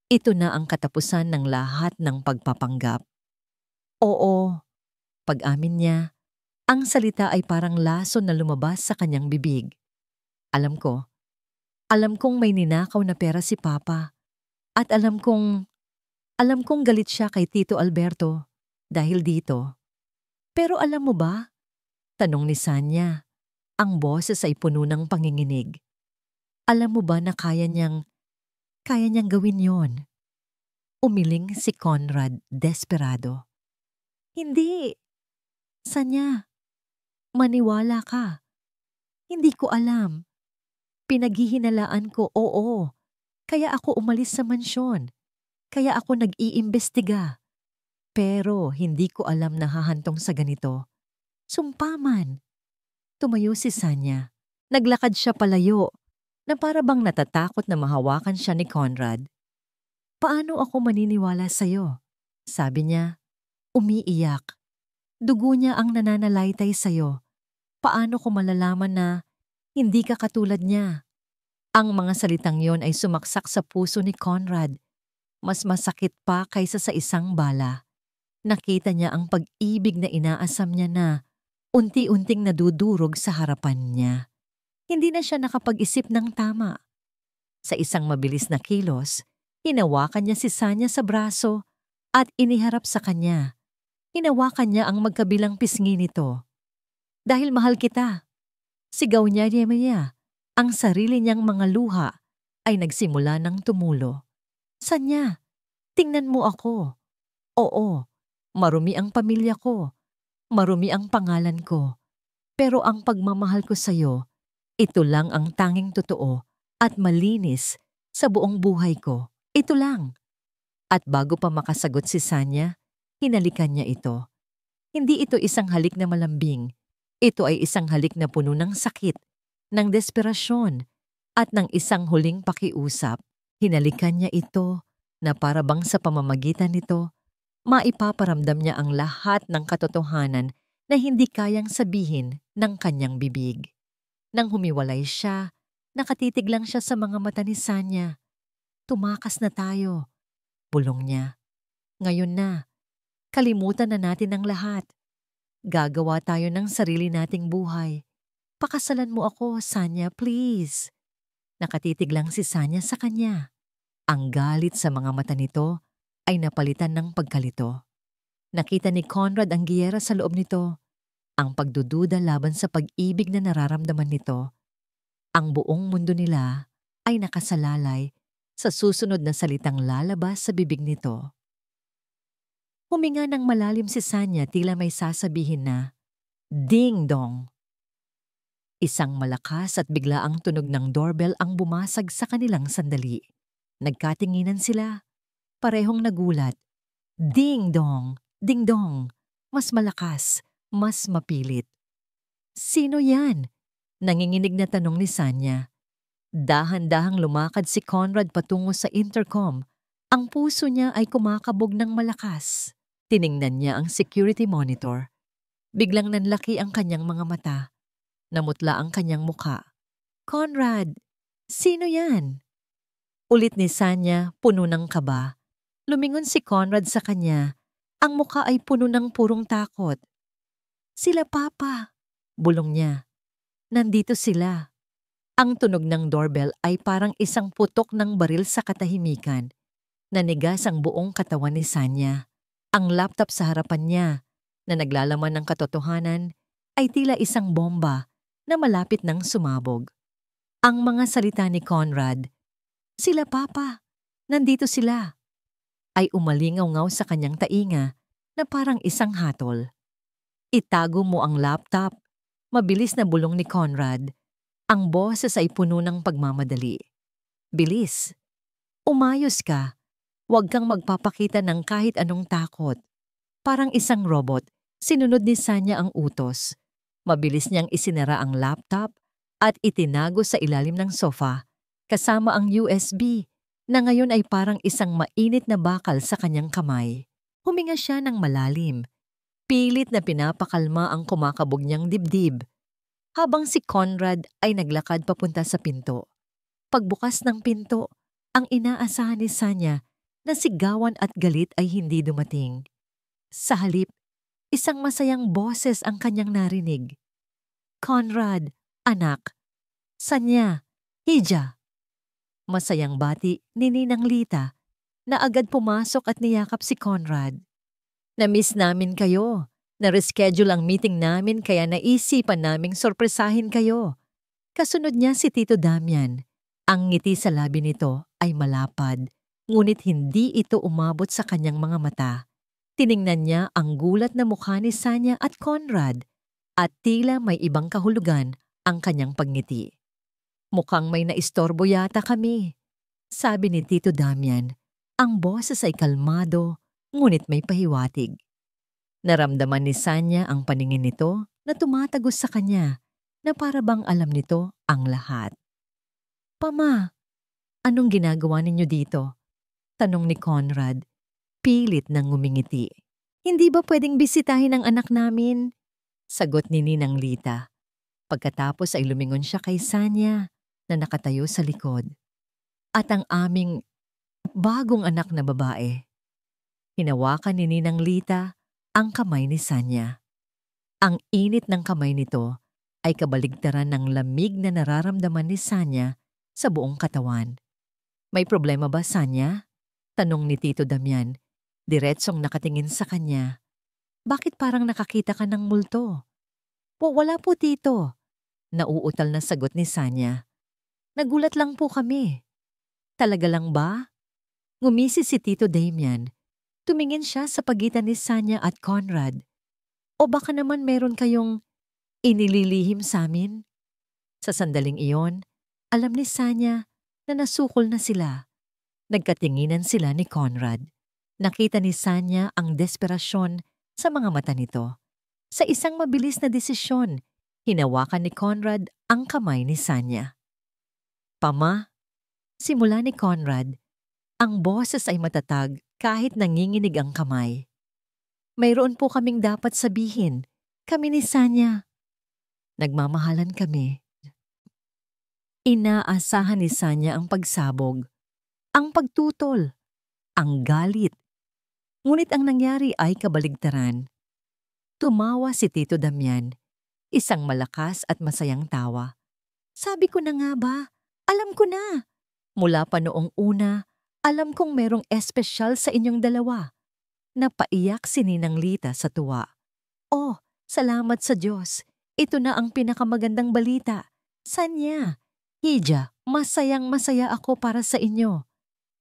Ito na ang katapusan ng lahat ng pagpapanggap. Oo, pag-amin niya, ang salita ay parang lason na lumabas sa kanyang bibig. Alam kong may ninakaw na pera si Papa. At alam kong galit siya kay Tito Alberto dahil dito. Pero alam mo ba? Tanong ni Sanya. Ang boses ay puno ng panginginig. Alam mo ba na kaya niyang gawin yon? Umiling si Conrad desperado. Hindi. Sanya, maniwala ka. Hindi ko alam. Pinaghihinalaan ko, oo. Kaya ako umalis sa mansyon. Kaya ako nag-iimbestiga. Pero hindi ko alam na hahantong sa ganito. Sumpaman. Tumayo si Sanya. Naglakad siya palayo na para bang natatakot na mahawakan siya ni Conrad. Paano ako maniniwala sa'yo? Sabi niya, umiiyak. Dugo niya ang nananalaytay sa'yo. Paano ko malalaman na hindi ka katulad niya? Ang mga salitang yon ay sumaksak sa puso ni Conrad. Mas masakit pa kaysa sa isang bala. Nakita niya ang pag-ibig na inaasam niya na unti-unting nadudurog sa harapan niya. Hindi na siya nakapag-isip ng tama. Sa isang mabilis na kilos, hinawakan niya si Sanya sa braso at iniharap sa kanya. Hinawakan niya ang magkabilang pisngi nito. Dahil mahal kita. Sigaw niya ang sarili niyang mga luha ay nagsimula ng tumulo. Sanya, tingnan mo ako. Oo, marumi ang pamilya ko. Marumi ang pangalan ko. Pero ang pagmamahal ko sa'yo, ito lang ang tanging totoo at malinis sa buong buhay ko. Ito lang. At bago pa makasagot si Sanya, hinalikan niya ito. Hindi ito isang halik na malambing. Ito ay isang halik na puno ng sakit, ng desperasyon, at ng isang huling pakiusap. Hinalikan niya ito na para bang sa pamamagitan nito, maipaparamdam niya ang lahat ng katotohanan na hindi kayang sabihin ng kanyang bibig. Nang humiwalay siya, nakatitig lang siya sa mga mata ni Sanya. Tumakas na tayo, bulong niya. Ngayon na, kalimutan na natin ang lahat. Gagawa tayo ng sarili nating buhay. Pakasalan mo ako, Sanya, please. Nakatitig lang si Sanya sa kanya. Ang galit sa mga mata nito ay napalitan ng pagkalito. Nakita ni Conrad ang giyera sa loob nito, ang pagdududa laban sa pag-ibig na nararamdaman nito. Ang buong mundo nila ay nakasalalay sa susunod na salitang lalabas sa bibig nito. Huminga ng malalim si Sanya tila may sasabihin na, Ding dong! Isang malakas at biglaang tunog ng doorbell ang bumasag sa kanilang sandali. Nagkatinginan sila. Parehong nagulat. Ding dong! Ding dong! Mas malakas, mas mapilit. Sino yan? Nanginginig na tanong ni Sanya. Dahan-dahang lumakad si Conrad patungo sa intercom. Ang puso niya ay kumakabog ng malakas. Tiningnan niya ang security monitor. Biglang nanlaki ang kanyang mga mata. Namutla ang kanyang muka. Conrad, sino yan? Ulit ni Sanya, puno ng kaba. Lumingon si Conrad sa kanya. Ang muka ay puno ng purong takot. Sila Papa, bulong niya. Nandito sila. Ang tunog ng doorbell ay parang isang putok ng baril sa katahimikan. Nanigas ang buong katawan ni Sanya. Ang laptop sa harapan niya, na naglalaman ng katotohanan, ay tila isang bomba na malapit nang sumabog. Ang mga salita ni Conrad, sila Papa, nandito sila, ay umalingaw-ngaw sa kanyang tainga na parang isang hatol. Itago mo ang laptop, mabilis na bulong ni Conrad. Ang boses ay puno ng pagmamadali. Bilis. Umayos ka. Huwag kang magpapakita ng kahit anong takot. Parang isang robot, sinunod ni Sanya ang utos. Mabilis niyang isinara ang laptop at itinago sa ilalim ng sofa kasama ang USB na ngayon ay parang isang mainit na bakal sa kanyang kamay. Huminga siya ng malalim, pilit na pinapakalma ang kumakabog niyang dibdib, habang si Conrad ay naglakad papunta sa pinto. Pagbukas ng pinto, ang inaasahan ni Sanya na sigawan at galit ay hindi dumating. Sa halip, isang masayang boses ang kanyang narinig. "Conrad, anak. Sanya, Hija." Masayang bati ni Ninang Lita na agad pumasok at niyakap si Conrad. "Na-miss namin kayo. Na-reschedule ang meeting namin kaya naisipan naming sorpresahin kayo." Kasunod niya si Tito Damian. Ang ngiti sa labi nito ay malapad, ngunit hindi ito umabot sa kanyang mga mata. Tiningnan niya ang gulat na mukha ni Sanya at Conrad at tila may ibang kahulugan ang kanyang pagngiti. "Mukhang may naistorbo yata kami," sabi ni Tito Damian. Ang boses ay kalmado, ngunit may pahiwatig. Naramdaman ni Sanya ang paningin nito na tumatagos sa kanya, na para bang alam nito ang lahat. "Pama, anong ginagawa ninyo dito?" tanong ni Conrad, pilit nang ngumingiti. "Hindi ba pwedeng bisitahin ang anak namin?" sagot ni Ninang Lita. Pagkatapos ay lumingon siya kay Sanya na nakatayo sa likod. "At ang aming bagong anak na babae." Hinawakan ni Ninang Lita ang kamay ni Sanya. Ang init ng kamay nito ay kabaligtaran ng lamig na nararamdaman ni Sanya sa buong katawan. "May problema ba, Sanya?" tanong ni Tito Damian, diretsong nakatingin sa kanya. "Bakit parang nakakita ka ng multo?" Wala po, Tito." Nauutal na sagot ni Sanya. "Nagulat lang po kami." "Talaga lang ba?" Ngumisi si Tito Damian. Tumingin siya sa pagitan ni Sanya at Conrad. "O baka naman meron kayong inililihim sa amin?" Sa sandaling iyon, alam ni Sanya na nasukol na sila. Nagkatinginan sila ni Conrad. Nakita ni Sanya ang desperasyon sa mga mata nito. Sa isang mabilis na desisyon, hinawakan ni Conrad ang kamay ni Sanya. "Pama," simula ni Conrad. Ang boses ay matatag kahit nanginginig ang kamay. "Mayroon po kaming dapat sabihin. Kami ni Sanya. Nagmamahalan kami." Inaasahan ni Sanya ang pagsabog, ang pagtutol, ang galit. Ngunit ang nangyari ay kabaligtaran. Tumawa si Tito Damian, isang malakas at masayang tawa. "Sabi ko na nga ba? Alam ko na. Mula pa noong una, alam kong merong espesyal sa inyong dalawa." Napaiyak si Ninang Lita sa tuwa. "Oh, salamat sa Diyos. Ito na ang pinakamagandang balita. Sanya, Hija, masayang-masaya ako para sa inyo."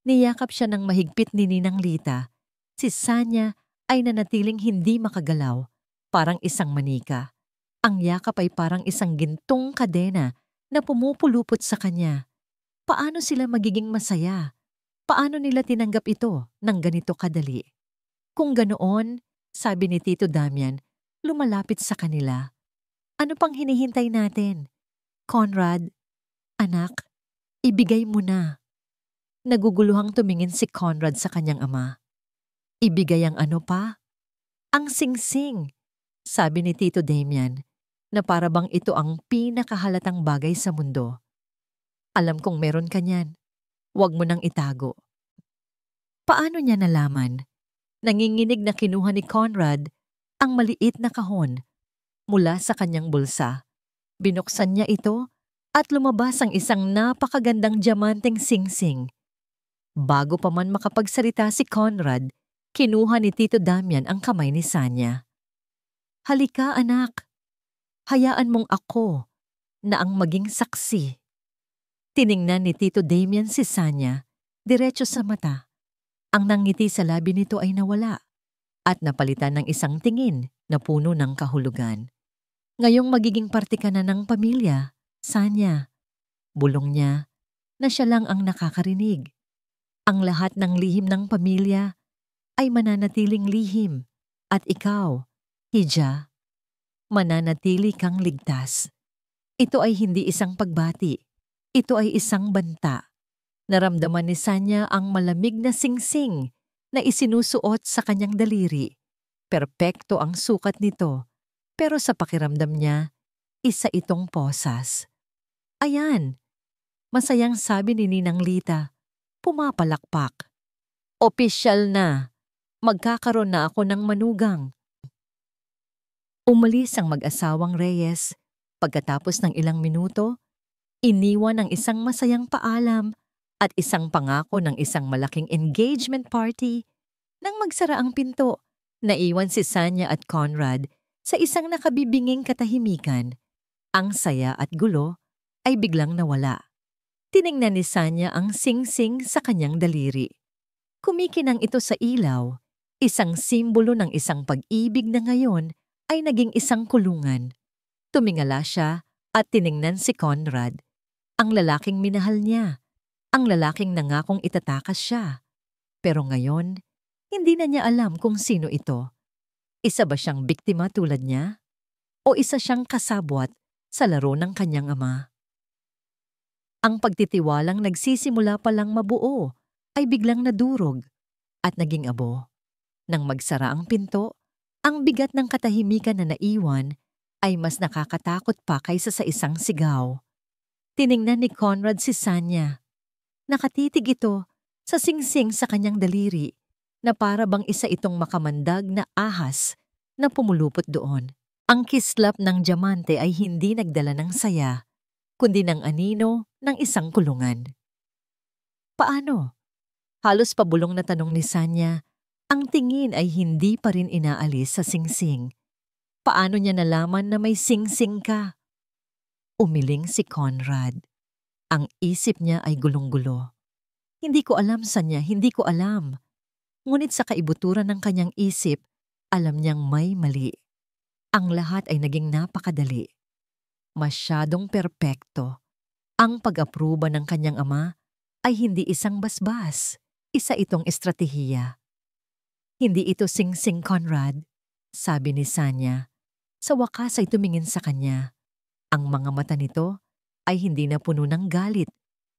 Niyakap siya ng mahigpit ni Ninang Lita. Si Sanya ay nanatiling hindi makagalaw, parang isang manika. Ang yakap ay parang isang gintong kadena na pumupulupot sa kanya. Paano sila magiging masaya? Paano nila tinanggap ito ng ganito kadali? Kung ganoon, sabi ni Tito Damian, lumalapit sa kanila. "Ano pang hinihintay natin? Conrad, anak, ibigay mo na." Naguguluhang tumingin si Conrad sa kanyang ama. "Ibigay ang ano pa?" "Ang singsing," sabi ni Tito Damian, na para bang ito ang pinakahalatang bagay sa mundo. "Alam kong meron ka niyan. Huwag mo nang itago." Paano niya nalaman? Nanginginig na kinuha ni Conrad ang maliit na kahon mula sa kanyang bulsa. Binuksan niya ito at lumabas ang isang napakagandang diamanteng singsing. Bago pa man makapagsalita si Conrad, kinuha ni Tito Damian ang kamay ni Sanya. "Halika, anak. Hayaan mong ako na ang maging saksi." Tiningnan ni Tito Damian si Sanya, diretso sa mata. Ang nangiti sa labi nito ay nawala at napalitan ng isang tingin na puno ng kahulugan. "Ngayong magiging parte ka na ng pamilya, Sanya." Bulong niya na siya lang ang nakakarinig. Ang lahat ng lihim ng pamilya ay mananatiling lihim at ikaw, Hija, mananatili kang ligtas. Ito ay hindi isang pagbati. Ito ay isang banta. Naramdaman ni Sanya ang malamig na singsing na isinusuot sa kanyang daliri. Perpekto ang sukat nito, pero sa pakiramdam niya, isa itong posas. Ayan, masayang sabi ni Ninang Lita, pumapalakpak. Opisyal na, magkakaroon na ako ng manugang. Umalis ang mag-asawang Reyes. Pagkatapos ng ilang minuto, iniwan ang isang masayang paalam at isang pangako ng isang malaking engagement party. Nang magsara ang pinto, naiwan si Sanya at Conrad sa isang nakabibinging katahimikan. Ang saya at gulo ay biglang nawala. Tiningnan ni Sanya ang singsing sa kanyang daliri. Kumikinang ito sa ilaw, isang simbolo ng isang pag-ibig na ngayon ay naging isang kulungan. Tumingala siya at tiningnan si Conrad, ang lalaking minahal niya, ang lalaking nangakong itatakas siya. Pero ngayon, hindi na niya alam kung sino ito. Isa ba siyang biktima tulad niya? O isa siyang kasabwat sa laro ng kanyang ama? Ang pagtitiwalang nagsisimula palang mabuo ay biglang nadurog at naging abo. Nang magsara ang pinto, ang bigat ng katahimikan na naiwan ay mas nakakatakot pa kaysa sa isang sigaw. Tiningnan ni Conrad si Sanya. Nakatitig ito sa singsing sa kanyang daliri na para bang isa itong makamandag na ahas na pumulupot doon. Ang kislap ng diamante ay hindi nagdala ng saya, kundi ng anino ng isang kulungan. Paano? Halos pabulong na tanong ni Sanya. Ang tingin ay hindi pa rin inaalis sa singsing. Paano niya nalaman na may singsing ka? Umiling si Conrad. Ang isip niya ay gulong-gulo. Hindi ko alam, Sanya, hindi ko alam. Ngunit sa kaibuturan ng kanyang isip, alam niyang may mali. Ang lahat ay naging napakadali. Masyadong perpekto. Ang pag-apruba ng kanyang ama ay hindi isang basbas, isa itong estratehiya. Hindi ito singsing, Conrad, sabi ni Sanya. Sa wakas ay tumingin sa kanya. Ang mga mata nito ay hindi na puno ng galit,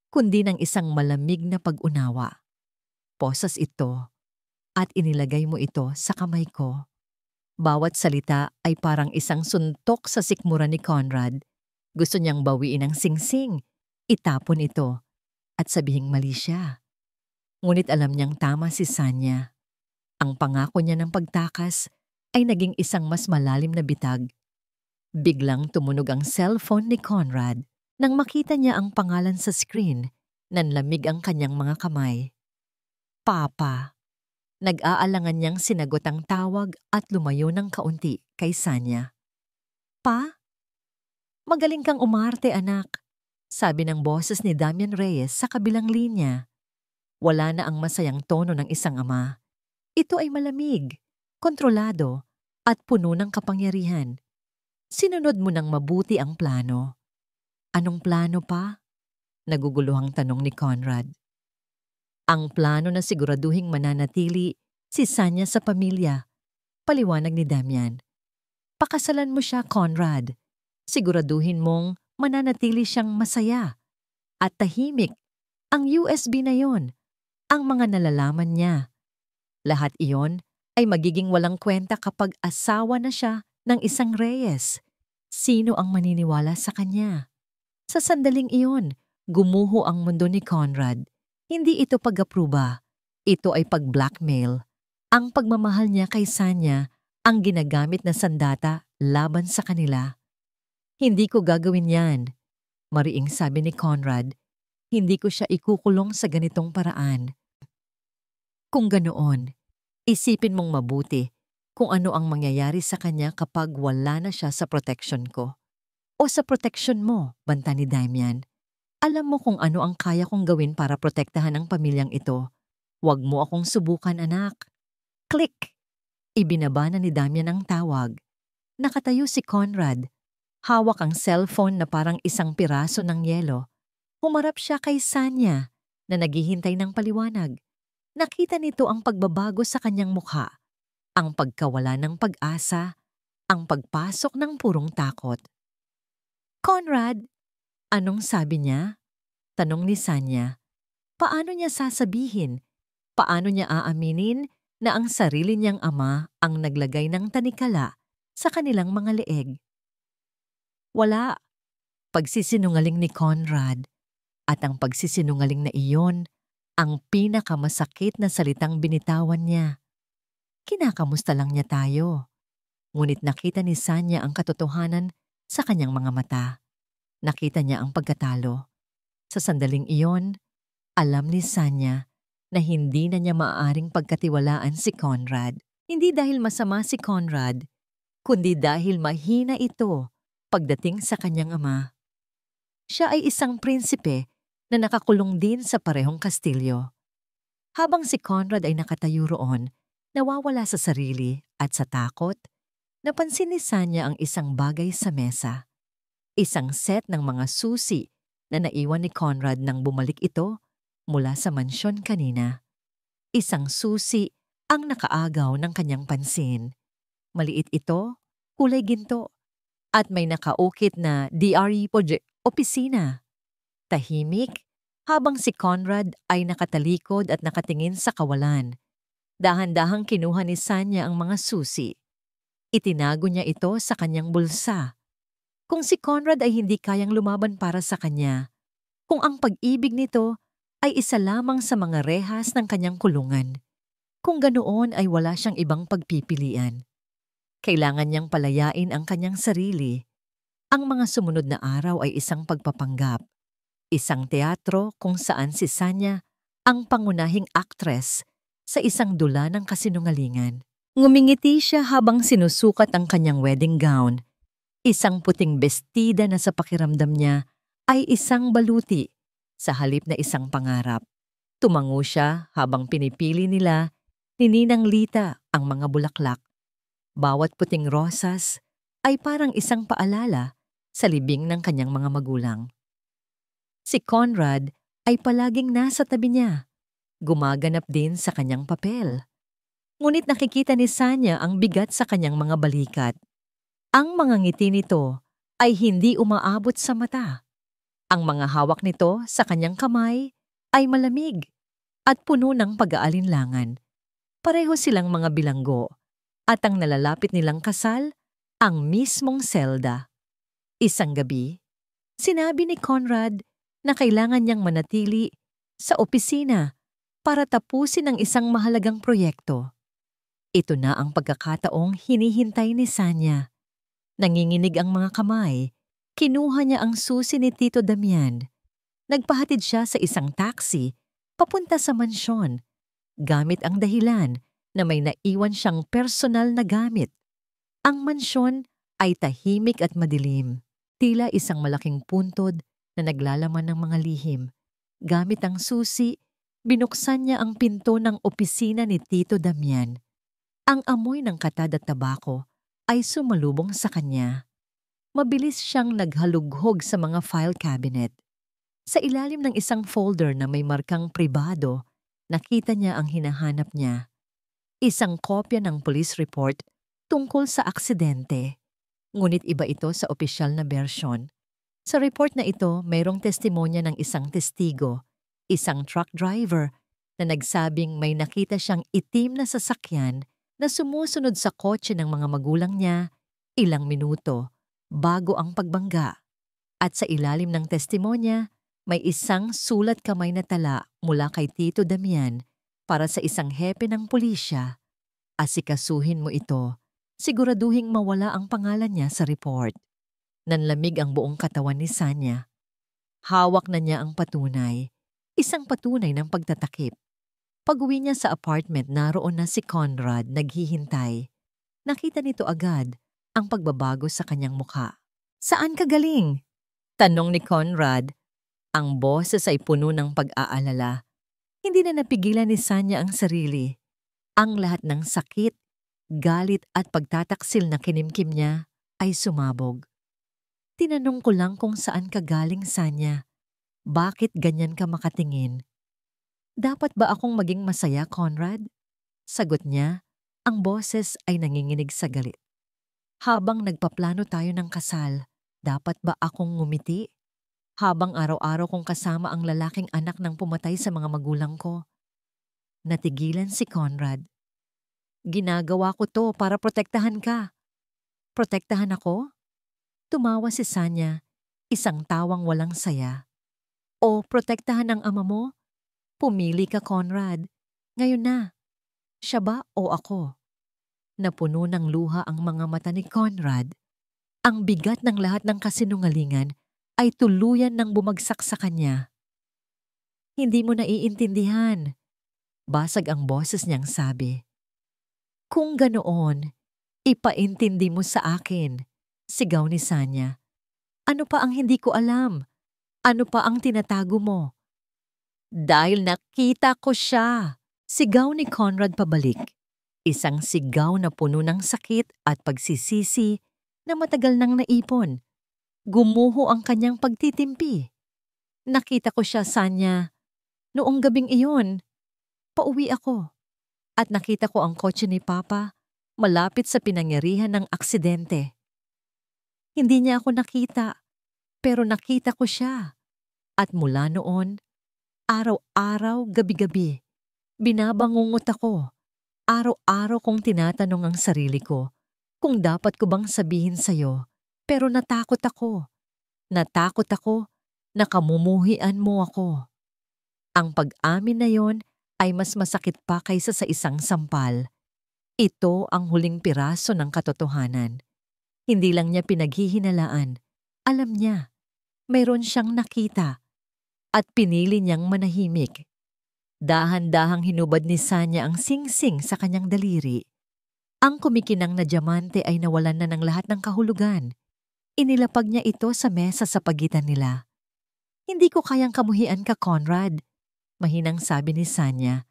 kundi ng isang malamig na pag-unawa. Posas ito at inilagay mo ito sa kamay ko. Bawat salita ay parang isang suntok sa sikmura ni Conrad. Gusto niyang bawiin ang singsing, itapon ito, at sabihing mali siya. Ngunit alam niyang tama si Sanya. Ang pangako niya ng pagtakas ay naging isang mas malalim na bitag. Biglang tumunog ang cellphone ni Conrad. Nang makita niya ang pangalan sa screen, nanlamig ang kanyang mga kamay. Papa. Nag-aalangan niyang sinagot ang tawag at lumayo ng kaunti kay Sanya. Pa? Magaling kang umarte, anak, sabi ng boses ni Damian Reyes sa kabilang linya. Wala na ang masayang tono ng isang ama. Ito ay malamig, kontrolado, at puno ng kapangyarihan. Sinunod mo ng mabuti ang plano. Anong plano pa? Naguguluhang tanong ni Conrad. Ang plano na siguraduhing mananatili si Sanya sa pamilya, paliwanag ni Damian. Pakasalan mo siya, Conrad. Siguraduhin mong mananatili siyang masaya at tahimik. Ang USB na yon, ang mga nalalaman niya. Lahat iyon ay magiging walang kwenta kapag asawa na siya ng isang Reyes. Sino ang maniniwala sa kanya? Sa sandaling iyon, gumuho ang mundo ni Conrad. Hindi ito pag-apruba. Ito ay pag-blackmail. Ang pagmamahal niya kay Sanya ang ginagamit na sandata laban sa kanila. Hindi ko gagawin yan, mariing sabi ni Conrad. Hindi ko siya ikukulong sa ganitong paraan. Kung ganoon, isipin mong mabuti kung ano ang mangyayari sa kanya kapag wala na siya sa protection ko. O sa protection mo, banta ni Damian. Alam mo kung ano ang kaya kong gawin para protektahan ang pamilyang ito. Huwag mo akong subukan, anak. Click! Ibinaba na ni Damian ang tawag. Nakatayo si Conrad. Hawak ang cellphone na parang isang piraso ng yelo. Humarap siya kay Sanya na naghihintay ng paliwanag. Nakita nito ang pagbabago sa kanyang mukha, ang pagkawala ng pag-asa, ang pagpasok ng purong takot. Conrad, anong sabi niya? Tanong ni Sanya. Paano niya sasabihin? Paano niya aaminin na ang sarili niyang ama ang naglagay ng tanikala sa kanilang mga leeg? Wala. Pagsisinungaling ni Conrad. At ang pagsisinungaling na iyon, ang pinakamasakit na salitang binitawan niya. Kinakamusta lang niya tayo. Ngunit nakita ni Sanya ang katotohanan sa kanyang mga mata. Nakita niya ang pagkatalo. Sa sandaling iyon, alam ni Sanya na hindi na niya maaaring pagkatiwalaan si Conrad. Hindi dahil masama si Conrad, kundi dahil mahina ito pagdating sa kanyang ama. Siya ay isang prinsipe na nakakulong din sa parehong kastilyo. Habang si Conrad ay nakatayo roon, nawawala sa sarili at sa takot, napansin ni Sanya ang isang bagay sa mesa. Isang set ng mga susi na naiwan ni Conrad nang bumalik ito mula sa mansyon kanina. Isang susi ang nakaagaw ng kanyang pansin. Maliit ito, kulay ginto, at may nakaukit na DRE opisina. Tahimik, habang si Conrad ay nakatalikod at nakatingin sa kawalan. Dahan-dahang kinuha ni Sanya ang mga susi. Itinago niya ito sa kanyang bulsa. Kung si Conrad ay hindi kayang lumaban para sa kanya, kung ang pag-ibig nito ay isa lamang sa mga rehas ng kanyang kulungan, kung ganoon ay wala siyang ibang pagpipilian. Kailangan niyang palayain ang kanyang sarili. Ang mga sumunod na araw ay isang pagpapanggap. Isang teatro kung saan si Sanya ang pangunahing aktres sa isang dula ng kasinungalingan. Ngumingiti siya habang sinusukat ang kanyang wedding gown. Isang puting bestida na sa pakiramdam niya ay isang baluti sa halip na isang pangarap. Tumango siya habang pinipili nila ni Ninang Lita ang mga bulaklak. Bawat puting rosas ay parang isang paalala sa libing ng kanyang mga magulang. Si Conrad ay palaging nasa tabi niya, gumaganap din sa kanyang papel. Ngunit nakikita ni Sanya ang bigat sa kanyang mga balikat. Ang mga ngiti nito ay hindi umaabot sa mata. Ang mga hawak nito sa kanyang kamay ay malamig at puno ng pag-aalinlangan. Pareho silang mga bilanggo at ang nalalapit nilang kasal, ang mismong selda. Isang gabi, sinabi ni Conrad na kailangan niyang manatili sa opisina para tapusin ang isang mahalagang proyekto. Ito na ang pagkakataong hinihintay ni Sanya. Nanginginig ang mga kamay. Kinuha niya ang susi ni Tito Damian. Nagpahatid siya sa isang taxi papunta sa mansyon, gamit ang dahilan na may naiwan siyang personal na gamit. Ang mansyon ay tahimik at madilim. Tila isang malaking puntod na naglalaman ng mga lihim. Gamit ang susi, binuksan niya ang pinto ng opisina ni Tito Damian. Ang amoy ng katad at tabako ay sumalubong sa kanya. Mabilis siyang naghalughog sa mga file cabinet. Sa ilalim ng isang folder na may markang pribado, nakita niya ang hinahanap niya. Isang kopya ng police report tungkol sa aksidente. Ngunit iba ito sa opisyal na bersyon. Sa report na ito, mayroong testimonya ng isang testigo, isang truck driver, na nagsabing may nakita siyang itim na sasakyan na sumusunod sa kotse ng mga magulang niya ilang minuto bago ang pagbangga. At sa ilalim ng testimonya, may isang sulat kamay na tala mula kay Tito Damian para sa isang hepe ng pulisya. Asikasuhin mo ito, siguraduhing mawala ang pangalan niya sa report. Nanlamig ang buong katawan ni Sanya. Hawak na niya ang patunay, isang patunay ng pagtatakip. Pag-uwi niya sa apartment, naroon na si Conrad naghihintay. Nakita nito agad ang pagbabago sa kanyang mukha. Saan ka galing? Tanong ni Conrad. Ang boses ay puno ng pag-aalala. Hindi na napigilan ni Sanya ang sarili. Ang lahat ng sakit, galit at pagtataksil na kinimkim niya ay sumabog. Tinanong ko lang kung saan ka galing, Sanya. Bakit ganyan ka makatingin? Dapat ba akong maging masaya, Conrad? Sagot niya, ang boses ay nanginginig sa galit. Habang nagpaplano tayo ng kasal, dapat ba akong ngumiti? habang araw-araw kong kasama ang lalaking anak ng pumatay sa mga magulang ko. Natigilan si Conrad. Ginagawa ko to para protektahan ka. Protektahan ako? Tumawa si Sanya, isang tawang walang saya. O protektahan ang ama mo? Pumili ka, Conrad. Ngayon na. Siya ba o ako? Napuno ng luha ang mga mata ni Conrad. Ang bigat ng lahat ng kasinungalingan ay tuluyan ng bumagsak sa kanya. Hindi mo naiintindihan. Basag ang boses niyang sabi. Kung ganoon, ipaintindi mo sa akin, sigaw ni Sanya. Ano pa ang hindi ko alam? Ano pa ang tinatago mo? Dahil nakita ko siya, sigaw ni Conrad pabalik. Isang sigaw na puno ng sakit at pagsisisi na matagal nang naipon. Gumuho ang kanyang pagtitimpi. Nakita ko siya, Sanya. Noong gabing iyon, pauwi ako. At nakita ko ang kotse ni Papa malapit sa pinangyarihan ng aksidente. Hindi niya ako nakita, pero nakita ko siya. At mula noon, araw-araw, gabi-gabi, binabangungot ako. Araw-araw kong tinatanong ang sarili ko kung dapat ko bang sabihin sa'yo, pero natakot ako. Natakot ako na kamumuhian mo ako. Ang pag-amin na yon ay mas masakit pa kaysa sa isang sampal. Ito ang huling piraso ng katotohanan. Hindi lang niya pinaghihinalaan. Alam niya, mayroon siyang nakita at pinili niyang manahimik. Dahan-dahang hinubad ni Sanya ang singsing sa kanyang daliri. Ang kumikinang na diamante ay nawalan na ng lahat ng kahulugan. Inilapag niya ito sa mesa sa pagitan nila. Hindi ko kayang kamuhian ka, Conrad. Mahinang sabi ni Sanya.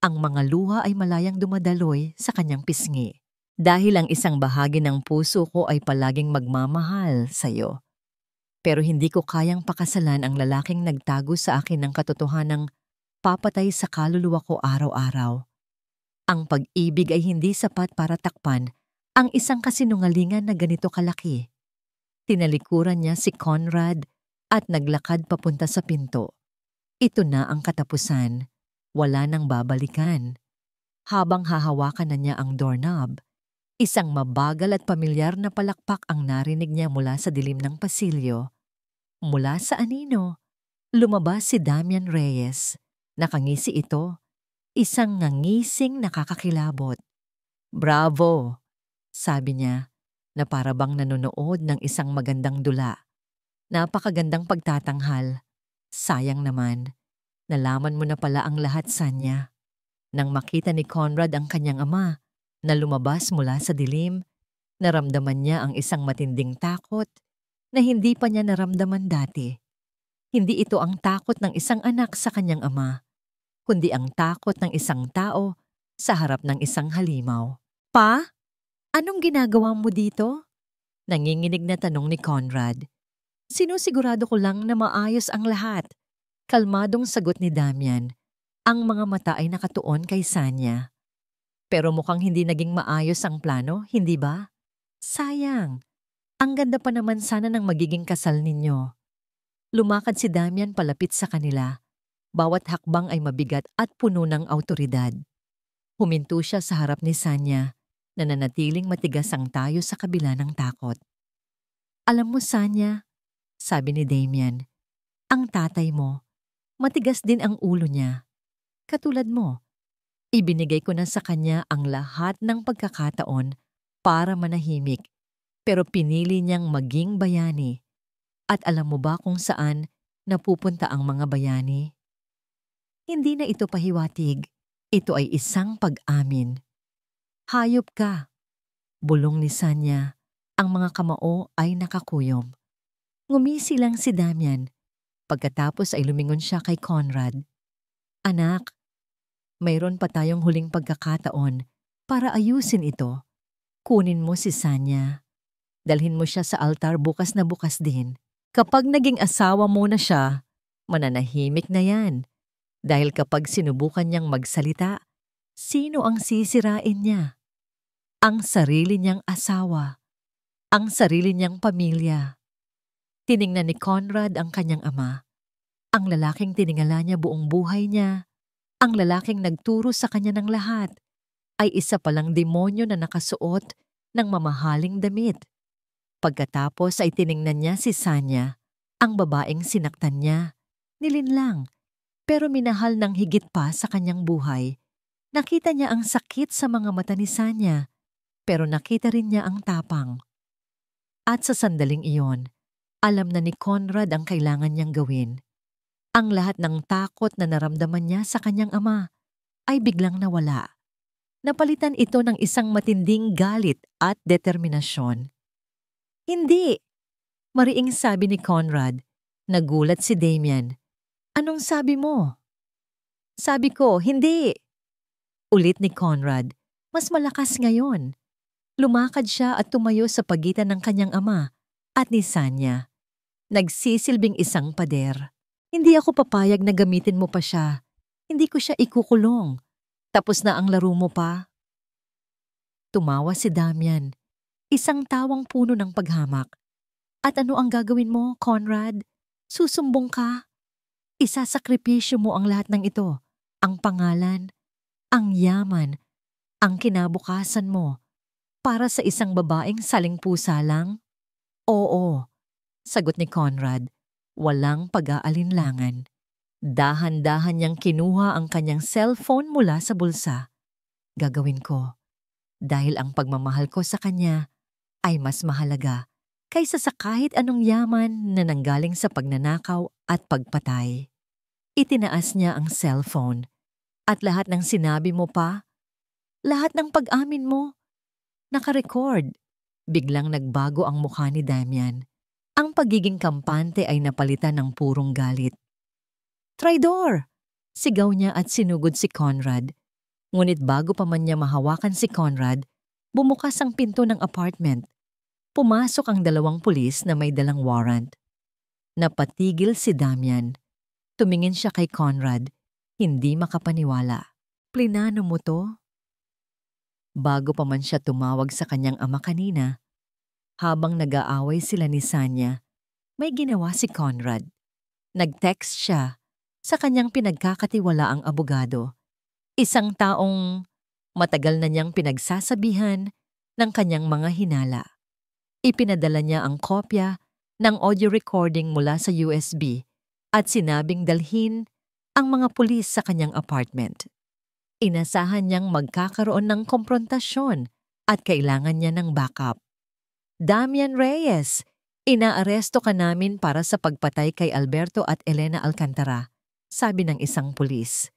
Ang mga luha ay malayang dumadaloy sa kanyang pisngi. Dahil ang isang bahagi ng puso ko ay palaging magmamahal sa'yo. Pero hindi ko kayang pakasalan ang lalaking nagtago sa akin ng katotohanang papatay sa kaluluwa ko araw-araw. Ang pag-ibig ay hindi sapat para takpan ang isang kasinungalingan na ganito kalaki. Tinalikuran niya si Conrad at naglakad papunta sa pinto. Ito na ang katapusan. Wala nang babalikan. Habang hahawakan na niya ang doorknob, isang mabagal at pamilyar na palakpak ang narinig niya mula sa dilim ng pasilyo. Mula sa anino, lumabas si Damian Reyes. Nakangisi ito, isang ngangising nakakakilabot. Bravo, sabi niya, na para bang nanonood ng isang magandang dula. Napakagandang pagtatanghal. Sayang naman, nalaman mo na pala ang lahat, Sanya. Nang makita ni Conrad ang kanyang ama na lumabas mula sa dilim, naramdaman niya ang isang matinding takot na hindi pa niya naramdaman dati. Hindi ito ang takot ng isang anak sa kanyang ama, kundi ang takot ng isang tao sa harap ng isang halimaw. Pa, anong ginagawa mo dito? Nanginginig na tanong ni Conrad. Sinusigurado ko lang na maayos ang lahat. Kalmadong sagot ni Damian. Ang mga mata ay nakatuon kay Sanya. Pero mukhang hindi naging maayos ang plano, hindi ba? Sayang. Ang ganda pa naman sana ng magiging kasal ninyo. Lumakad si Damian palapit sa kanila. Bawat hakbang ay mabigat at puno ng awtoridad. Huminto siya sa harap ni Sanya, na nanatiling matigas ang tayo sa kabila ng takot. Alam mo, Sanya, sabi ni Damian, ang tatay mo, matigas din ang ulo niya. Katulad mo, ibinigay ko na sa kanya ang lahat ng pagkakataon para manahimik, pero pinili niyang maging bayani. At alam mo ba kung saan napupunta ang mga bayani? Hindi na ito pahiwatig. Ito ay isang pag-amin. Hayop ka. Bulong ni Sanya. Ang mga kamao ay nakakuyom. Ngumisi lang si Damian. Pagkatapos ay lumingon siya kay Conrad. Anak, mayroon pa tayong huling pagkakataon para ayusin ito. Kunin mo si Sanya. Dalhin mo siya sa altar bukas na bukas din. Kapag naging asawa mo na siya, mananahimik na yan. Dahil kapag sinubukan niyang magsalita, sino ang sisirain niya? Ang sarili niyang asawa. Ang sarili niyang pamilya. Tiningnan ni Conrad ang kanyang ama. Ang lalaking tiningala niya buong buhay niya, ang lalaking nagturo sa kanya ng lahat, ay isa palang demonyo na nakasuot ng mamahaling damit. Pagkatapos ay tiningnan niya si Sanya, ang babaeng sinaktan niya. Nilinlang, pero minahal ng higit pa sa kanyang buhay. Nakita niya ang sakit sa mga mata ni Sanya, pero nakita rin niya ang tapang. At sa sandaling iyon, alam na ni Conrad ang kailangan niyang gawin. Ang lahat ng takot na naramdaman niya sa kanyang ama ay biglang nawala. Napalitan ito ng isang matinding galit at determinasyon. Hindi! Mariing sabi ni Conrad. Nagulat si Damian. Anong sabi mo? Sabi ko, hindi! Ulit ni Conrad. Mas malakas ngayon. Lumakad siya at tumayo sa pagitan ng kanyang ama at ni Sanya. Nagsisilbing isang pader. Hindi ako papayag na gamitin mo pa siya. Hindi ko siya ikukulong. Tapos na ang laro mo pa. Tumawa si Damian. Isang tawang puno ng paghamak. At ano ang gagawin mo, Conrad? Susumbong ka? Isasakripisyo mo ang lahat ng ito. Ang pangalan, ang yaman, ang kinabukasan mo. Para sa isang babaeng saling pusa lang? Oo, sagot ni Conrad. Walang pag-aalinlangan. Dahan-dahan niyang kinuha ang kanyang cellphone mula sa bulsa. Gagawin ko. Dahil ang pagmamahal ko sa kanya ay mas mahalaga kaysa sa kahit anong yaman na nanggaling sa pagnanakaw at pagpatay. Itinaas niya ang cellphone. At lahat ng sinabi mo pa, lahat ng pag-amin mo, nakarecord. Biglang nagbago ang mukha ni Damian. Ang pagiging kampante ay napalitan ng purong galit. Traidor! Sigaw niya at sinugod si Conrad. Ngunit bago pa man niya mahawakan si Conrad, bumukas ang pinto ng apartment. Pumasok ang dalawang pulis na may dalang warrant. Napatigil si Damian. Tumingin siya kay Conrad, hindi makapaniwala. Plinano mo to? Bago pa man siya tumawag sa kanyang ama kanina, habang nag-aaway sila ni Sanya, may ginawa si Conrad. Nag-text siya sa kanyang pinagkakatiwalaang abogado. Isang taong matagal na niyang pinagsasabihan ng kanyang mga hinala. Ipinadala niya ang kopya ng audio recording mula sa USB at sinabing dalhin ang mga pulis sa kanyang apartment. Inasahan niyang magkakaroon ng komprontasyon at kailangan niya ng backup. Damian Reyes, inaaresto ka namin para sa pagpatay kay Alberto at Elena Alcantara, sabi ng isang pulis.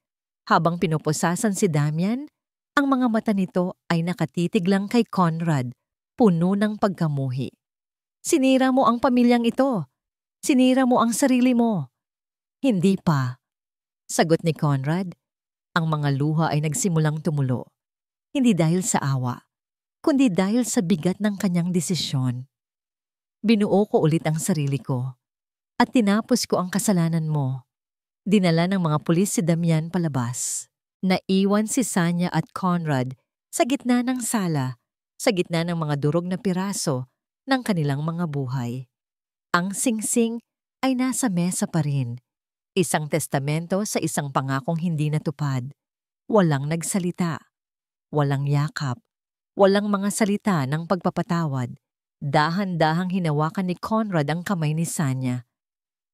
Habang pinupusasan si Damian, ang mga mata nito ay nakatitig lang kay Conrad, puno ng pagkamuhi. Sinira mo ang pamilyang ito. Sinira mo ang sarili mo. Hindi pa. Sagot ni Conrad. Ang mga luha ay nagsimulang tumulo. Hindi dahil sa awa, kundi dahil sa bigat ng kanyang desisyon. Binuo ko ulit ang sarili ko at tinapos ko ang kasalanan mo. Dinala ng mga pulis si Damian palabas. Naiwan si Sanya at Conrad sa gitna ng sala, sa gitna ng mga durog na piraso ng kanilang mga buhay. Ang singsing ay nasa mesa pa rin. Isang testamento sa isang pangakong hindi natupad. Walang nagsalita. Walang yakap. Walang mga salita ng pagpapatawad. Dahan-dahang hinawakan ni Conrad ang kamay ni Sanya.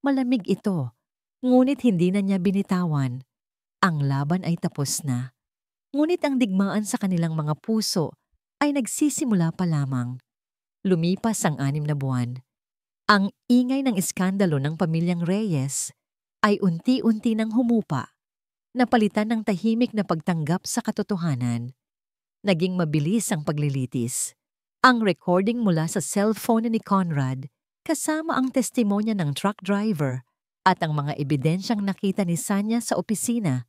Malamig ito, ngunit hindi na niya binitawan. Ang laban ay tapos na. Ngunit ang digmaan sa kanilang mga puso ay nagsisimula pa lamang. Lumipas ang 6 na buwan. Ang ingay ng iskandalo ng pamilyang Reyes ay unti-unti nang humupa, napalitan ng tahimik na pagtanggap sa katotohanan. Naging mabilis ang paglilitis. Ang recording mula sa cellphone ni Conrad, kasama ang testimonya ng truck driver at ang mga ebidensyang nakita ni Sanya sa opisina,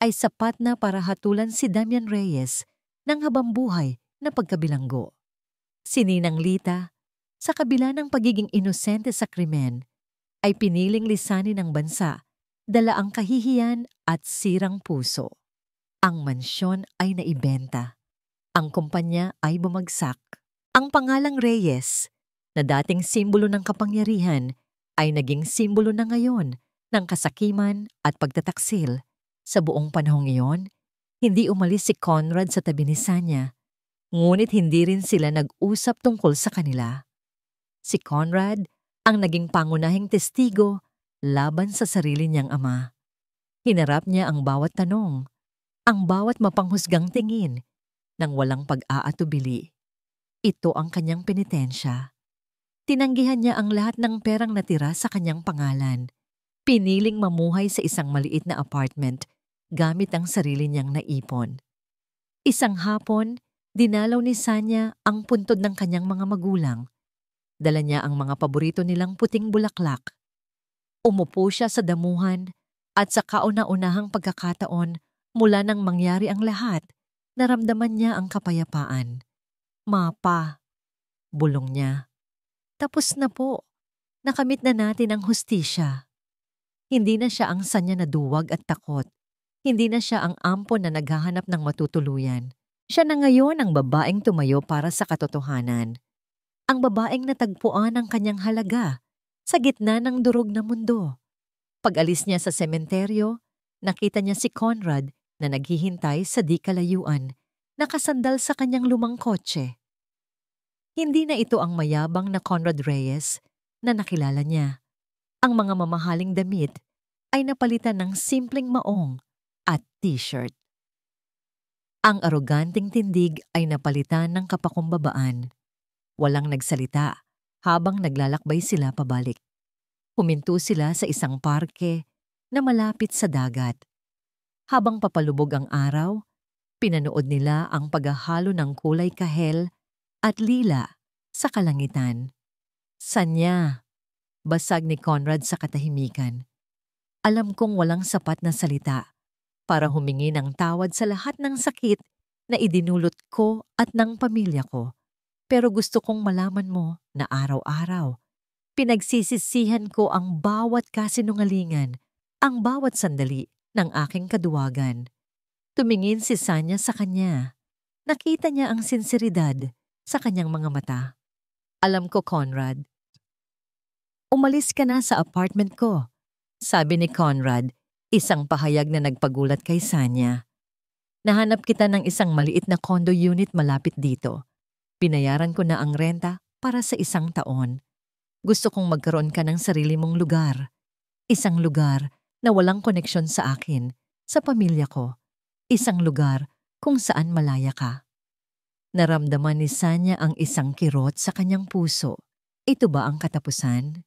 ay sapat na para hatulan si Damian Reyes ng habambuhay na pagkabilanggo. Si Ninang Lita, sa kabila ng pagiging inosente sa krimen, ay piniling lisanin ng bansa, dala ang kahihiyan at sirang puso. Ang mansyon ay naibenta. Ang kumpanya ay bumagsak. Ang pangalang Reyes, na dating simbolo ng kapangyarihan ay naging simbolo na ngayon ng kasakiman at pagtataksil. Sa buong panahong iyon, hindi umalis si Conrad sa tabi ni Sanya, ngunit hindi rin sila nag-usap tungkol sa kanila. Si Conrad ang naging pangunahing testigo laban sa sarili niyang ama. Hinarap niya ang bawat tanong, ang bawat mapanghusgang tingin, nang walang pag-aatubili. Ito ang kanyang penitensya. Tinanggihan niya ang lahat ng perang natira sa kanyang pangalan. Piniling mamuhay sa isang maliit na apartment gamit ang sarili niyang naipon. Isang hapon, dinalaw ni Sanya ang puntod ng kanyang mga magulang. Dala niya ang mga paborito nilang puting bulaklak. Umupo siya sa damuhan at sa kauna-unahang pagkakataon mula nang mangyari ang lahat, naramdaman niya ang kapayapaan. "Mapa," bulong niya. "Tapos na po. Nakamit na natin ang hustisya." Hindi na siya ang Sanya na duwag at takot. Hindi na siya ang ampon na naghahanap ng matutuluyan. Siya na ngayon ang babaeng tumayo para sa katotohanan. Ang babaeng natagpuan ang kanyang halaga sa gitna ng durog na mundo. Pag-alis niya sa sementeryo, nakita niya si Conrad na naghihintay sa di kalayuan, nakasandal sa kanyang lumang kotse. Hindi na ito ang mayabang na Conrad Reyes na nakilala niya. Ang mga mamahaling damit ay napalitan ng simpleng maong at t-shirt. Ang aroganting tindig ay napalitan ng kapakumbabaan. Walang nagsalita habang naglalakbay sila pabalik. Huminto sila sa isang parke na malapit sa dagat. Habang papalubog ang araw, pinanood nila ang paghahalo ng kulay kahel at lila sa kalangitan. "Sanya," basag ni Conrad sa katahimikan. "Alam kong walang sapat na salita para humingi ng tawad sa lahat ng sakit na idinulot ko at ng pamilya ko. Pero gusto kong malaman mo na araw-araw, pinagsisisihan ko ang bawat kasinungalingan, ang bawat sandali ng aking kaduwagan." Tumingin si Sanya sa kanya. Nakita niya ang sinseridad sa kanyang mga mata. "Alam ko, Conrad. Umalis ka na sa apartment ko," sabi ni Conrad, isang pahayag na nagpagulat kay Sanya. "Nahanap kita ng isang maliit na condo unit malapit dito. Binayaran ko na ang renta para sa 1 taon. Gusto kong magkaroon ka ng sarili mong lugar. Isang lugar na walang koneksyon sa akin, sa pamilya ko. Isang lugar kung saan malaya ka." Naramdaman ni Sanya ang isang kirot sa kanyang puso. Ito ba ang katapusan?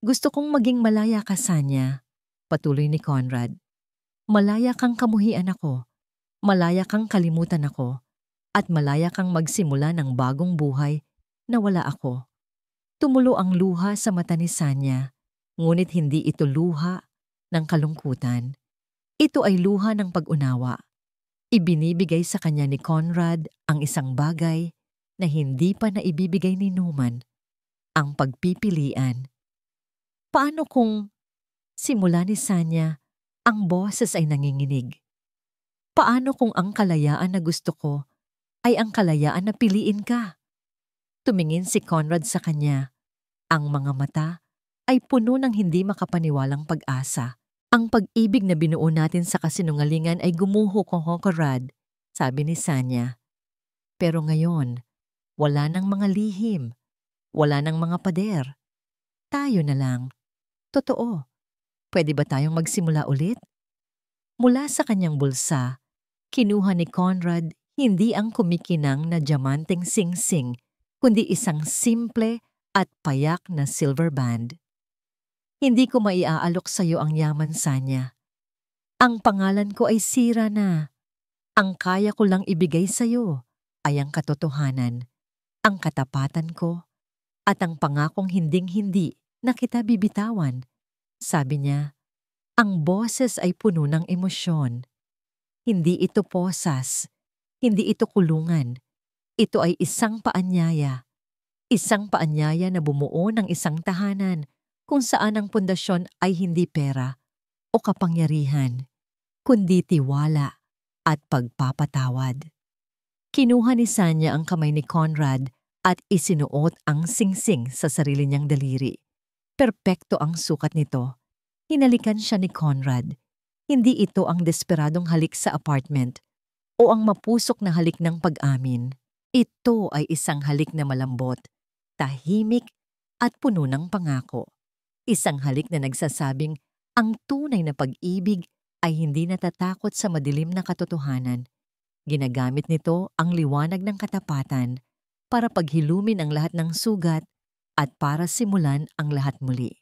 "Gusto kong maging malaya ka, Sanya," patuloy ni Conrad. "Malaya kang kamuhian ako. Malaya kang kalimutan ako. At malaya kang magsimula ng bagong buhay na wala ako." Tumulo ang luha sa mata ni Sanya, ngunit hindi ito luha ng kalungkutan. Ito ay luha ng pag-unawa. Ibinibigay sa kanya ni Conrad ang isang bagay na hindi pa naibibigay ni Newman, ang pagpipilian. Paano kung, simula ni Sanya, ang boses ay nanginginig? Paano kung ang kalayaan na gusto ko ay ang kalayaan na piliin ka? Tumingin si Conrad sa kanya. Ang mga mata ay puno ng hindi makapaniwalang pag-asa. "Ang pag-ibig na binuo natin sa kasinungalingan ay gumuho, Conrad," sabi ni Sanya. "Pero ngayon, wala nang mga lihim, wala nang mga pader. Tayo na lang. Totoo, pwede ba tayong magsimula ulit?" Mula sa kanyang bulsa, kinuha ni Conrad hindi ang kumikinang na diamanteng sing-sing, kundi isang simple at payak na silver band. "Hindi ko maiaalok sa iyo ang yaman, Sanya. Ang pangalan ko ay sira na. Ang kaya ko lang ibigay sa iyo ay ang katotohanan, ang katapatan ko, at ang pangakong hinding-hindi na kita bibitawan." Sabi niya. Ang boses ay puno ng emosyon. Hindi ito posas, hindi ito kulungan. Ito ay isang paanyaya. Isang paanyaya na bumuo ng isang tahanan kung saan ang pundasyon ay hindi pera o kapangyarihan, kundi tiwala at pagpapatawad. Kinuha ni Sanya ang kamay ni Conrad at isinuot ang singsing sa sarili niyang daliri. Perpekto ang sukat nito. Hinalikan siya ni Conrad. Hindi ito ang desperadong halik sa apartment o ang mapusok na halik ng pag-amin. Ito ay isang halik na malambot, tahimik at puno ng pangako. Isang halik na nagsasabing ang tunay na pag-ibig ay hindi natatakot sa madilim na katotohanan. Ginagamit nito ang liwanag ng katapatan para paghilumin ang lahat ng sugat at para simulan ang lahat muli.